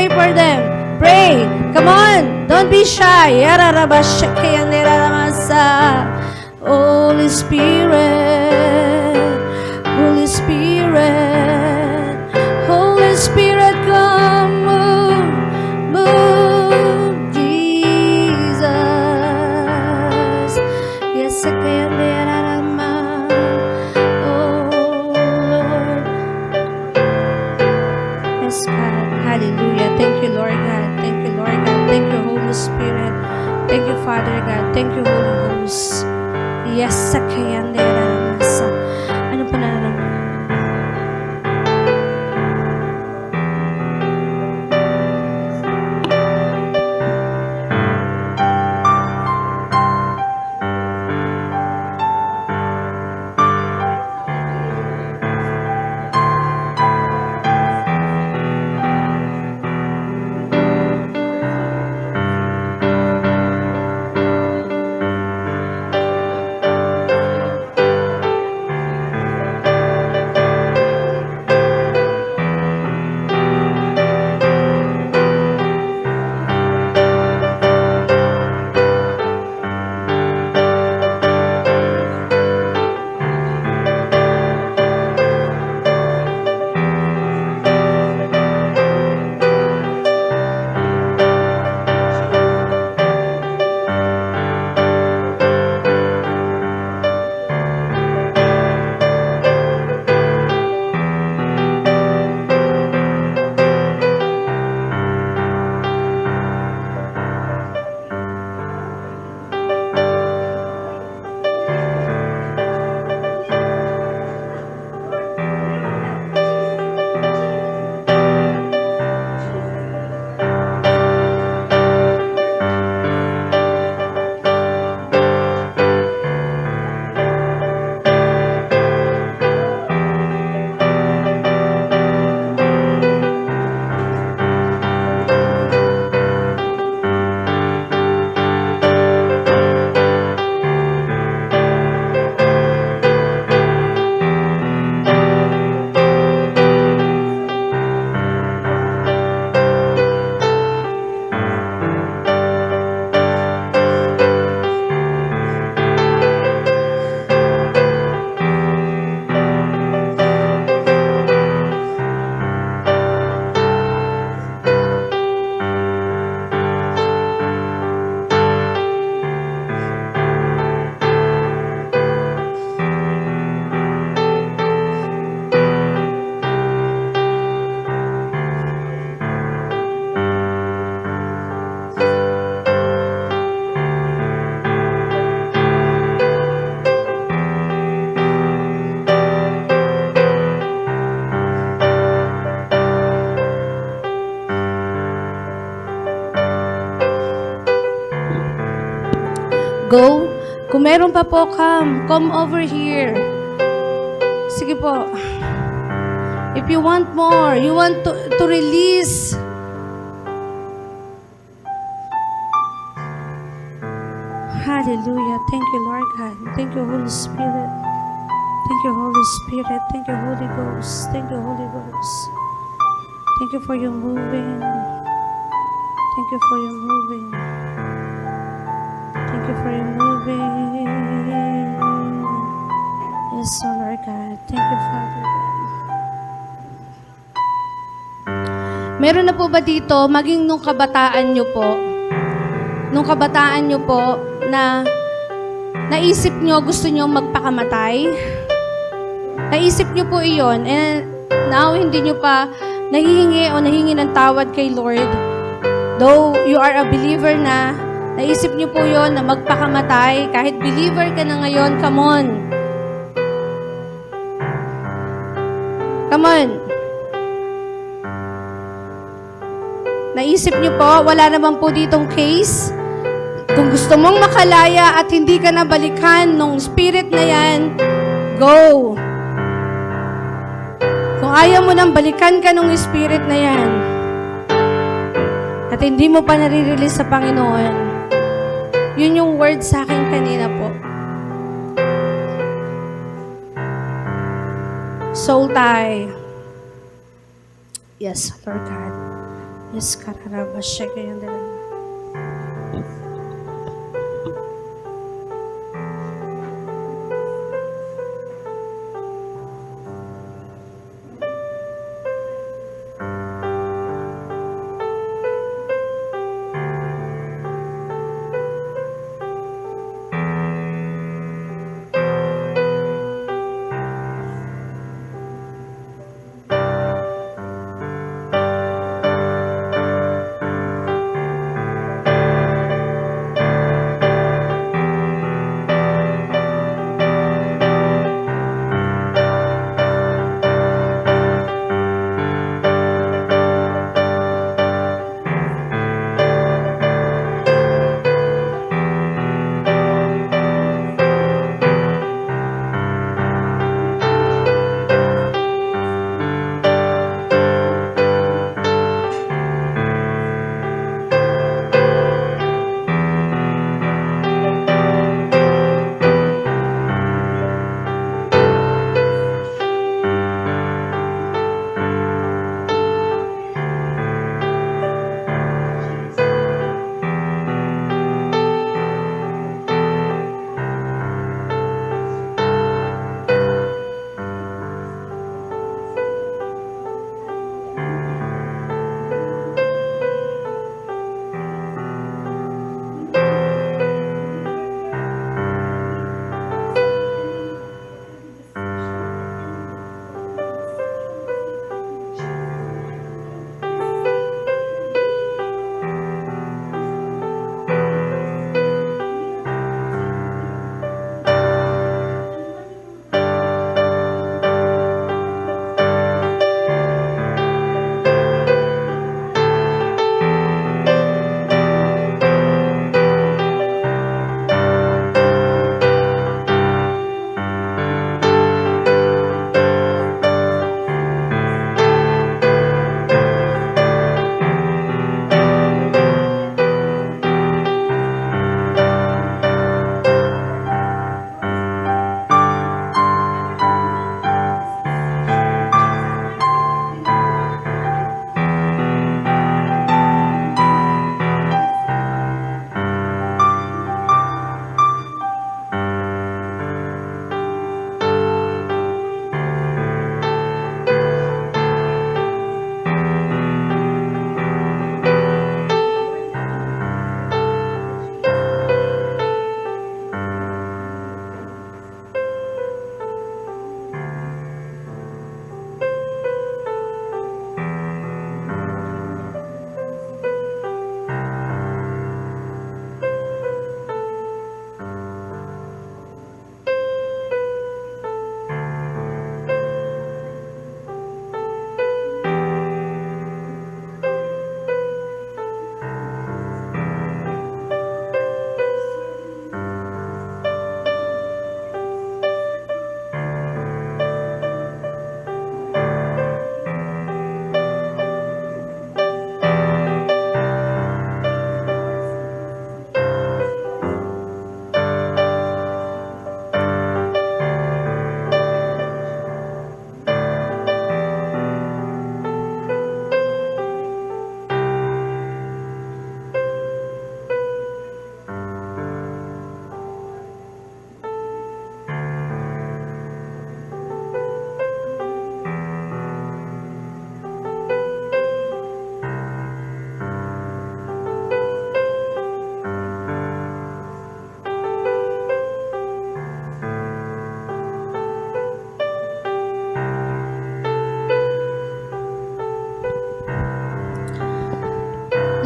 Speaker 4: for them. Pray. Come on, don't be shy. Holy Spirit, Holy Spirit, Holy Spirit, come move, Jesus. Yes, I can. Oh Lord, yes, God, hallelujah. Thank you, Lord God. Thank you, Lord God. Thank you, Holy Spirit. Thank you, Father God. Thank you, Holy Ghost. Yes, sakayan nila nasa. Ano pa nararamdaman? Go. Kung meron pa po, come over here. Sige po. If you want more, you want to release. Hallelujah. Thank you, Lord God. Thank you, Holy Spirit. Thank you, Holy Spirit. Thank you, Holy Ghost. Thank you, Holy Ghost. Thank you for your moving. Thank you for your moving. Thank you for your moving. Yes, oh Lord God. Thank you, Father God. Meron na po ba dito, maging nung kabataan nyo po, na naisip nyo, gusto nyo magpakamatay? Naisip nyo po iyon, and now hindi nyo pa nahihingi o nahingi ng tawad kay Lord? Though you are a believer na, naisip niyo po yon na magpakamatay, kahit believer ka na ngayon, come on. Come on. Naisip niyo po, wala naman po ditong case. Kung gusto mong makalaya at hindi ka na balikan nung spirit na yan, go. Kung ayaw mo nang balikan ka nung spirit na yan, at hindi mo pa nare-release sa Panginoon, yun yung word sa akin kanina po. Soul tie. Yes, Lord God. Yes, kararabasya kayong dalawa.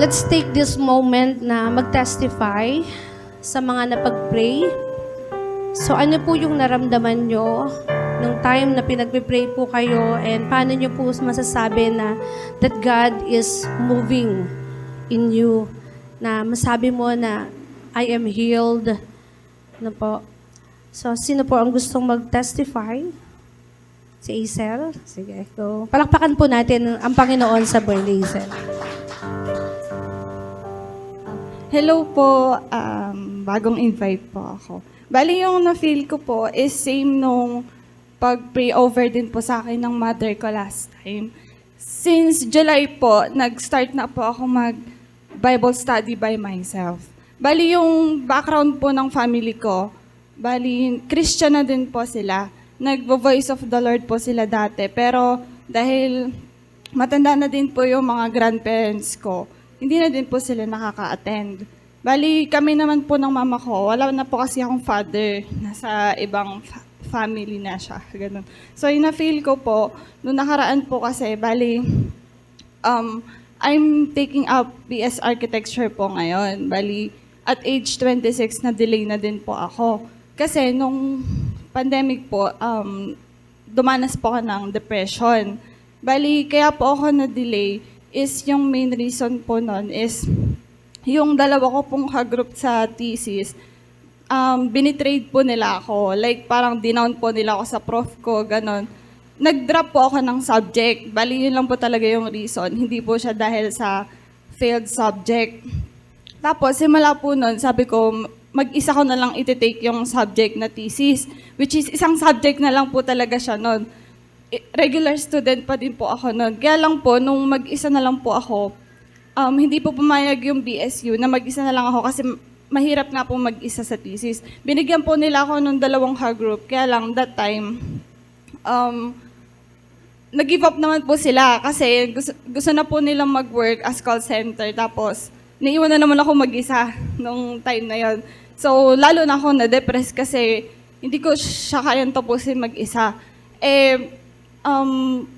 Speaker 4: let's take this moment na mag-testify sa mga napag-pray. So ano po yung naramdaman nyo nung time na pinag-pray po kayo, and paano nyo po masasabi na that God is moving in you, na masabi mo na I am healed na po. So sino po ang gustong mag-testify? Si Aisel? Sige, go. Palakpakan po natin ang Panginoon sa birthday, Aisel.
Speaker 8: Hello po, bagong invite po ako. Bali yung na-feel ko po is same nung pag-pray over din po sa akin ng mother ko last time. Since July po, nag-start na po ako mag-Bible study by myself. Bali yung background po ng family ko, bali Christian na din po sila. Nag-Voice of the Lord po sila dati. Pero dahil matanda na din po yung mga grandparents ko, hindi na din po sila nakaka-attend. Bali, kami naman po ng mama ko, wala na po kasi akong father, nasa ibang family na siya. Ganun. So, yung na-feel ko po, nung nakaraan po kasi, bali, I'm taking up BS Architecture po ngayon. Bali, at age 26, na-delay na din po ako. Kasi nung pandemic po, dumanas po ako ng depression. Bali, kaya po ako na-delay is yung main reason po nun is yung dalawa ko pong ka-group sa thesis, binitrade po nila ako. Like, parang dinown po nila ako sa prof ko, ganon. Nag-drop po ako ng subject. Bali, yun lang po talaga yung reason. Hindi po siya dahil sa failed subject. Tapos, simula po nun, sabi ko, mag-isa ko na lang iti-take yung subject na thesis, which is isang subject na lang po talaga siya nun. Regular student pa din po ako nun. Kaya lang po, nung mag-isa na lang po ako, hindi po pumayag yung BSU na mag-isa na lang ako kasi mahirap nga po mag-isa sa thesis. Binigyan po nila ako nung dalawang ka-group, kaya lang that time, nag-give up naman po sila kasi gusto na po nilang mag-work as call center. Tapos, naiwan na naman ako mag-isa nung time na yon. So, lalo na ako na-depress kasi hindi ko siya kayang tapusin mag-isa.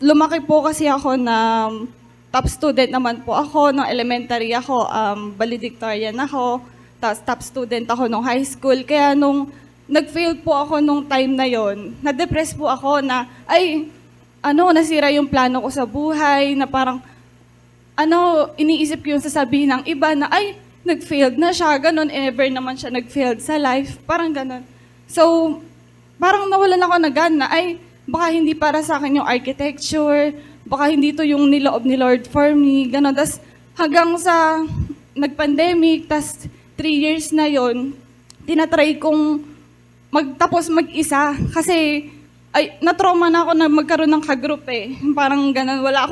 Speaker 8: Lumaki po kasi ako na top student naman po ako. Nung elementary ako, valedictorian ako. Tapos top student ako nung high school. Kaya nung nag-fail po ako nung time na yon, na-depress po ako na, nasira yung plano ko sa buhay, na parang, iniisip ko yung sasabihin ng iba na, nag-failed na siya, ganun, ever naman siya nag-failed sa life, parang ganun. So, parang nawalan ako na gana, baka hindi para sa akin yung architecture, baka hindi to yung niloob ni Lord for me, ganun. Tas hanggang sa nag-pandemic, tas 3 years na yon, tinatry kong magtapos mag-isa, kasi na-trauma na ako na magkaroon ng ka-group Parang ganun, wala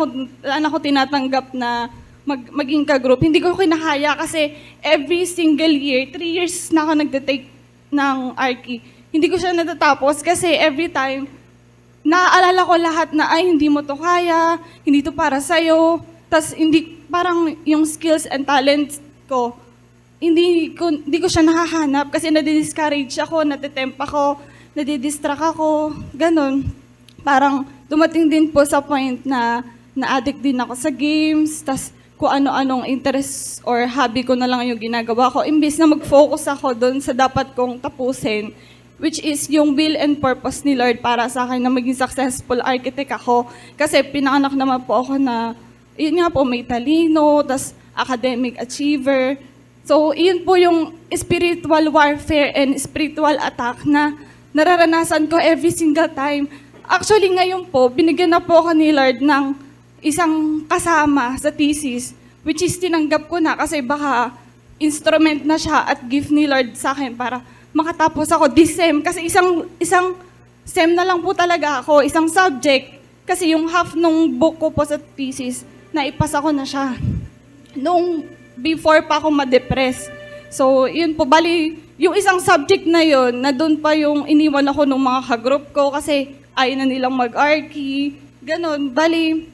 Speaker 8: na ako tinatanggap na maging ka-group. Hindi ko kinakaya kasi every single year, 3 years na ako nagte-take ng Archi. Hindi ko siya natatapos kasi every time, naaalala ko lahat na, hindi mo to kaya, hindi to para sa'yo. Tas parang yung skills and talents ko, hindi ko siya nakahanap kasi nadi-discourage ako, natitempt ako, nadidistract ako, ganun. Parang dumating din po sa point na na-addict din ako sa games, tas kung ano-anong interest or hobby ko na lang yung ginagawa ko. Imbis na mag-focus ako doon sa dapat kong tapusin, which is yung will and purpose ni Lord para sa akin na maging successful architect ako. Kasi pinanganak naman po ako na, yun nga po, may talino, tas academic achiever. So, yun po yung spiritual warfare and spiritual attack na nararanasan ko every single time. Actually, ngayon po, binigyan na po ako ni Lord ng isang kasama sa thesis, which is tinanggap ko na kasi baka instrument na siya at gift ni Lord sa akin para makatapos ako this sem. Kasi isang sem na lang po talaga ako, isang subject. Kasi yung half nung book ko po sa thesis, naipasa ko na siya. Nung before pa ako ma-depress. So, yun po, bali, yung isang subject na yun, na doon pa yung iniwan ako ng mga ka-group ko kasi ayaw na nilang mag-archi, ganun. Bali,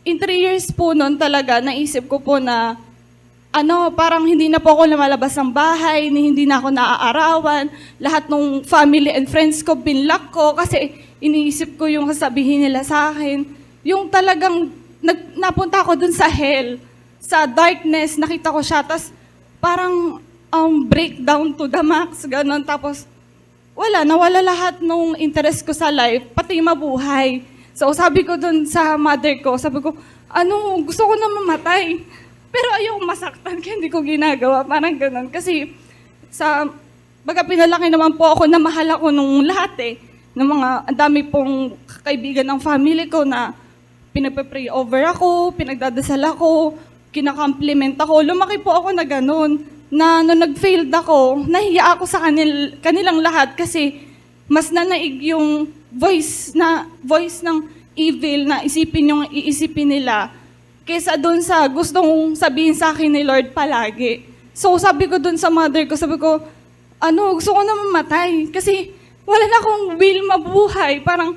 Speaker 8: in 3 years po noon talaga, naisip ko po na, parang hindi na po ako lumalabas ng bahay, hindi na ako naaarawan, lahat ng family and friends ko, binlock ko, kasi iniisip ko yung sasabihin nila sa akin. Yung talagang, napunta ako dun sa hell. sa darkness, nakita ko siya, tas parang breakdown to the max, ganun. Tapos, nawala lahat nung interest ko sa life, pati mabuhay. So, sabi ko dun sa mother ko, sabi ko, gusto ko na mamatay. Pero ayoko masaktan, kaya hindi ko ginagawa, parang ganun. Kasi, baga pinalaki naman po ako na mahal ako nung lahat ng mga, ang dami pong kaibigan ng family ko na pinagpe-pray over ako, pinagdadasal ako, kinakompliment ako. Lumaki po ako na ganun, na nung nag-failed ako, nahiya ako sa kanilang lahat kasi mas nanaig yung voice ng evil na iisipin nila kaysa doon sa gustong sabihin sa akin ni Lord palagi. So sabi ko doon sa mother ko, sabi ko, gusto ko na mamatay kasi wala na akong will mabuhay. Parang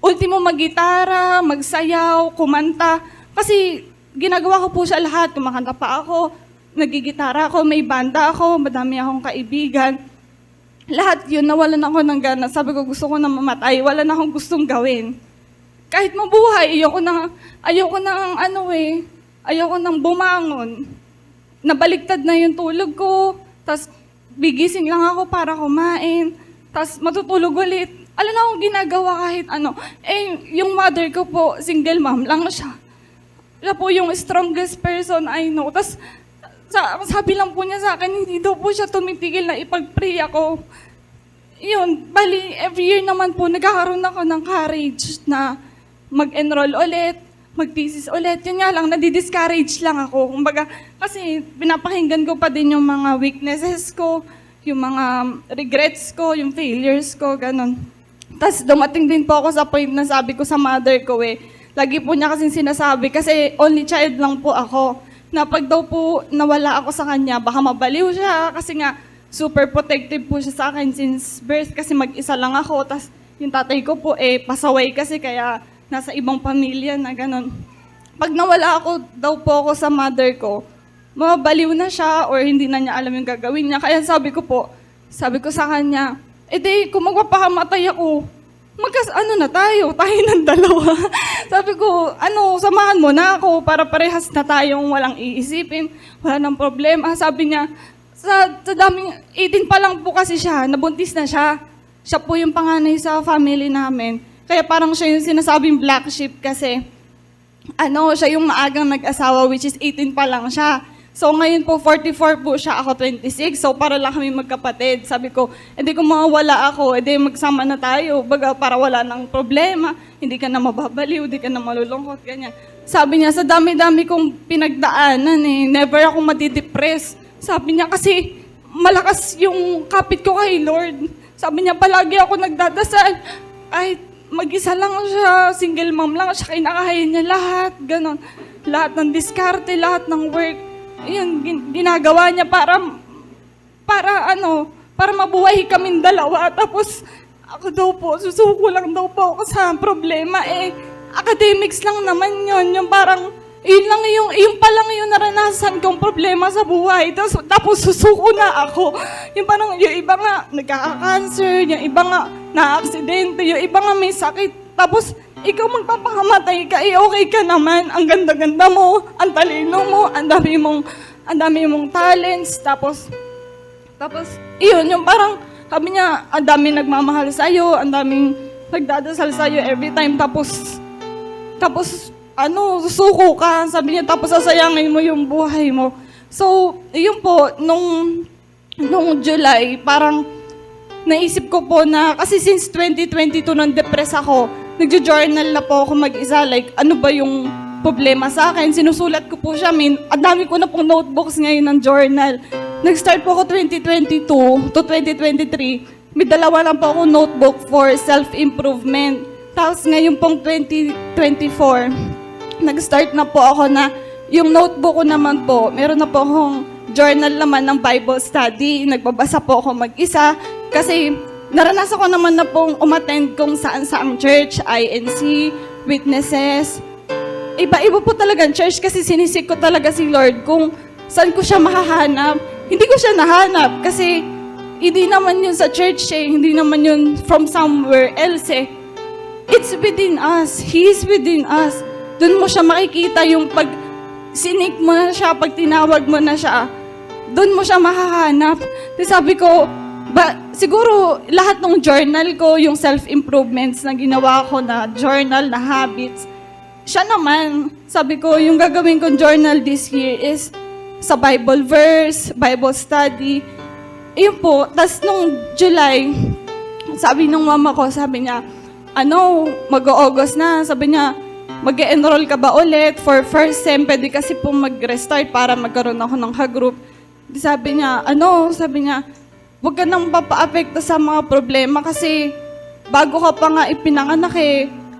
Speaker 8: ultimo mag-gitara, magsayaw, kumanta. Kasi ginagawa ko po siya lahat. Kumakanta pa ako, nagigitara ako, may banda ako, madami akong kaibigan. Lahat yun, nawalan ako ng gana. Sabi ko, gusto ko na mamatay. Wala na akong gustong gawin. Kahit mabuhay, ayoko nang bumangon. Nabaliktad na yung tulog ko. Tapos, bigising lang ako para kumain. Tapos, matutulog ulit. Alam na akong ginagawa kahit ano. Yung mother ko po, single mom lang siya. Siya po yung strongest person I know. Tapos, sabi lang po niya sa akin, hindi daw po siya tumitigil na ipag-pray ako. Yun, bali, every year naman po, nagkakaroon ako ng courage na mag-enroll ulit, mag-thesis ulit. Yun nga lang, nadi-discourage lang ako. Kumbaga, kasi pinapakinggan ko pa din yung mga weaknesses ko, yung mga regrets ko, yung failures ko, ganun. Tapos dumating din po ako sa point na sabi ko sa mother ko lagi po niya kasing sinasabi, kasi only child lang po ako, na pag daw po nawala ako sa kanya, baka mabaliw siya, kasi nga super protective po siya sa akin since birth, kasi mag-isa lang ako, tas yung tatay ko po pasaway kasi kaya nasa ibang pamilya na gano'n. Pag nawala daw po ako sa mother ko, mabaliw na siya or hindi na niya alam yung gagawin niya. Kaya sabi ko sa kanya, kung magpapakamatay ako, tayo ng dalawa. Sabi ko, samahan mo na ako para parehas na tayong walang iisipin, wala nang problema. Sabi niya, sa daming, 18 pa lang po kasi siya, nabuntis na siya. Siya po yung panganay sa family namin. Kaya parang siya yung sinasabing black sheep kasi, siya yung maagang nag-asawa, which is 18 pa lang siya. So ngayon po, 44 po siya, ako 26. So para lang kami magkapatid. Sabi ko, kung mawala ako, magsama na tayo. Baga para wala nang problema. Hindi ka na mababaliw, hindi ka na malulungkot, ganyan. Sabi niya, sa dami-dami kong pinagdaanan never ako madidepress. Sabi niya, kasi malakas yung kapit ko kay Lord. Sabi niya, palagi ako nagdadasal. Ay, mag-isa lang siya, single mom lang siya, kinakaya niya lahat, ganon. Lahat ng diskarte, lahat ng work. Yun, ginagawa niya para mabuhay kaming dalawa. Tapos, ako daw po, susuko lang daw po ako sa problema. Academics lang naman yun. Yung parang, yun pa lang yung naranasan kong problema sa buhay. Tapos susuko na ako. Yung parang, yung iba nga, nagkaka-cancer, yung iba nga, na-aksidente, yung iba nga may sakit. Tapos, ikaw magpapakamatay ka, okay ka naman, ang ganda-ganda mo, ang talino mo, ang dami mong talents, tapos, yung parang, sabi niya, ang daming nagmamahal sa'yo, ang daming nagdadasal sa'yo every time, tapos, susuko ka, sabi niya, tapos sasayangin mo yung buhay mo. So, yun po, nung July, parang, naisip ko po na, kasi since 2022, nung depress ako, nagjo-journal na po ako mag-isa, like, ano ba yung problema sa akin? Sinusulat ko po siya, ang dami ko na pong notebooks ngayon ng journal. Nag-start po ako 2022 to 2023, may dalawa lang po ako notebook for self-improvement. Tapos ngayon pong 2024, nag-start na po ako na, yung notebook ko naman po, meron na po akong journal naman ng Bible study, nagbabasa po ako mag-isa, kasi naranasan ko naman na pong umattend kung saan-saang church, INC, witnesses. Iba-iba po talaga ang church kasi sinisik ko talaga si Lord kung saan ko siya mahahanap. Hindi ko siya nahanap kasi hindi naman yun sa church hindi naman yun from somewhere else It's within us. He is within us. Doon mo siya makikita yung sinik mo na siya, pag tinawag mo na siya, doon mo siya makahanap. Di sabi ko, siguro lahat ng journal ko, yung self-improvements na ginawa ko na journal, na habits, siya naman, sabi ko, yung gagawin kong journal this year is sa Bible verse, Bible study. Yun po, tas nung July, sabi ng mama ko, sabi niya, mag-August na, sabi niya, mag-enroll ka ba ulit for first sem, pwede kasi po mag-restart para magkaroon ako ng ka-group. Di sabi niya, huwag ka nang papaapekto sa mga problema kasi bago ka pa nga ipinanganak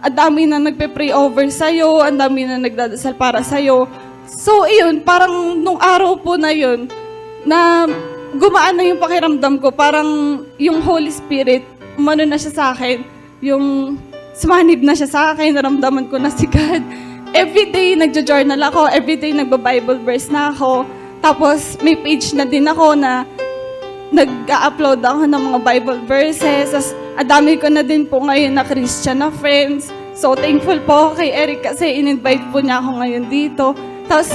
Speaker 8: ang dami na nagpe-pray over sa'yo, ang dami na nagdadasal para sa'yo. So, iyon, parang nung araw po na yun, na gumaan na yung pakiramdam ko, parang yung Holy Spirit, umano na siya sa akin, yung sumanib na siya sa akin, naramdaman ko na si God. Everyday nagjo-journal ako, everyday nagba-Bible verse na ako, tapos may page na din ako na nag-upload ako ng mga Bible verses. As adami ko na din po ngayon na Christian na friends. So, thankful po ako kay Eric kasi in-invite po niya ako ngayon dito. Tapos,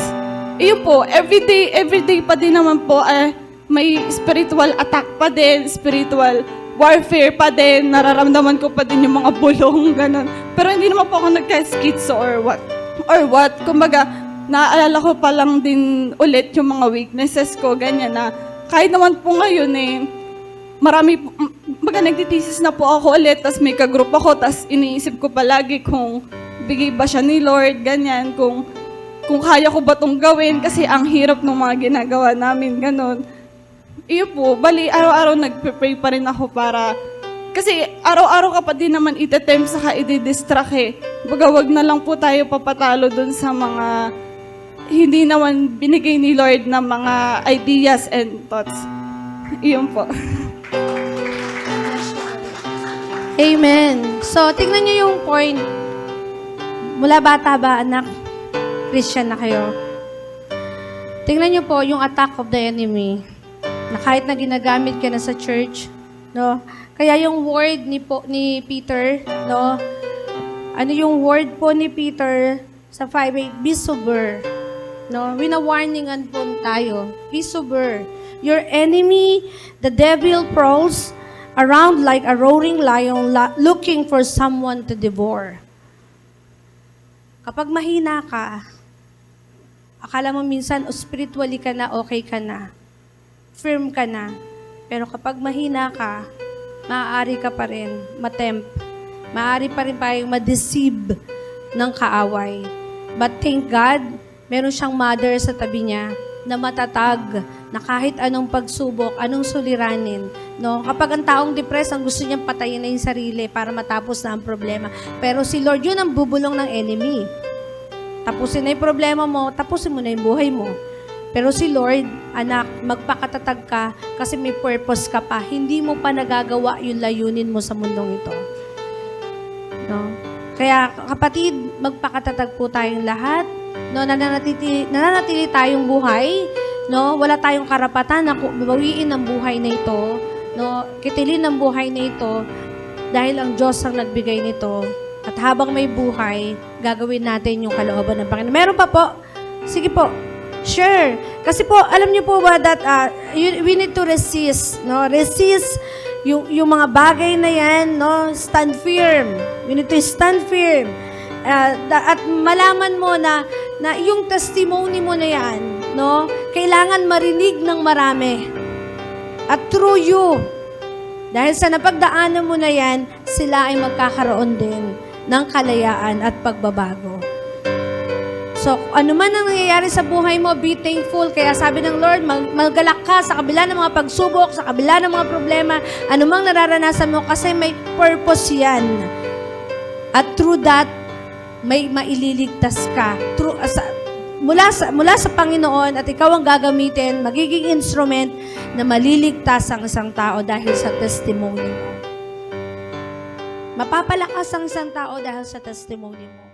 Speaker 8: yun po, everyday pa din naman po, may spiritual attack pa din, spiritual warfare pa din, nararamdaman ko pa din yung mga bulong, ganun. Pero hindi naman po ako nagka-schizo or what. Kumbaga, naaalala ko pa lang din ulit yung mga weaknesses ko, ganyan na kahit naman po ngayon nagtitisis na po ako ulit, tas may ka-group ako, tas iniisip ko palagi kung bigay ba siya ni Lord, ganyan, kung kaya ko ba itong gawin, kasi ang hirap ng mga ginagawa namin, ganun. Iyo po, araw-araw nagpe-pray pa rin ako para, kasi araw-araw ka pa din naman itetempt saka i-distract Baga, wag na lang po tayo papatalo dun sa mga hindi naman binigay ni Lord na mga ideas and thoughts. Iyon po.
Speaker 4: Amen. So, tingnan niyo yung point. Mula bata ba, anak? Christian na kayo. Tingnan niyo po yung attack of the enemy. Na kahit na ginagamit ka na sa church, no? Kaya yung word ni Peter, no? Ano yung word po ni Peter sa 5:8? Be sober. No? Wina-warningan po tayo. Be sober. Your enemy, the devil, prowls around like a roaring lion looking for someone to devour. Kapag mahina ka, akala mo minsan spiritually ka na, okay ka na. Firm ka na. Pero kapag mahina ka, maaari ka pa rin matempt. Maaari pa rin tayong ma-deceive ng kaaway. But thank God, meron siyang mother sa tabi niya na matatag, na kahit anong pagsubok, anong suliranin. No? Kapag ang taong depressed, ang gusto niyang patayin na yung sarili para matapos na ang problema. Pero si Lord, yun ang bubulong ng enemy. Tapusin na yung problema mo, tapusin mo na yung buhay mo. Pero si Lord, anak, magpakatatag ka kasi may purpose ka pa. Hindi mo pa nagagawa yung layunin mo sa mundong ito. No? Kaya kapatid, magpakatatag po tayong lahat. No, nananatili tayong buhay, no? Wala tayong karapatan na bawiin ang buhay na ito, no? Kitilin ang buhay na ito dahil ang Diyos ang nagbigay nito. At habang may buhay, gagawin natin yung kalooban ng Panginoon. Meron pa po? Sige po. Sure. Kasi po, alam niyo po ba that we need to resist, no? Resist yung mga bagay na yan, no? Stand firm. We need to stand firm. At malaman mo na yung testimony mo na yan, no? Kailangan marinig ng marami. At through you, dahil sa napagdaanan mo na yan, sila ay magkakaroon din ng kalayaan at pagbabago. So, ano man ang nangyayari sa buhay mo, be thankful. Kaya sabi ng Lord, maggalak ka sa kabila ng mga pagsubok, sa kabila ng mga problema, anumang nararanasan mo, kasi may purpose yan. At through that, may maililigtas ka mula sa Panginoon, at ikaw ang gagamitin, magiging instrument na maliligtas ang isang tao dahil sa testimony mo. Mapapalakas ang isang tao dahil sa testimony mo.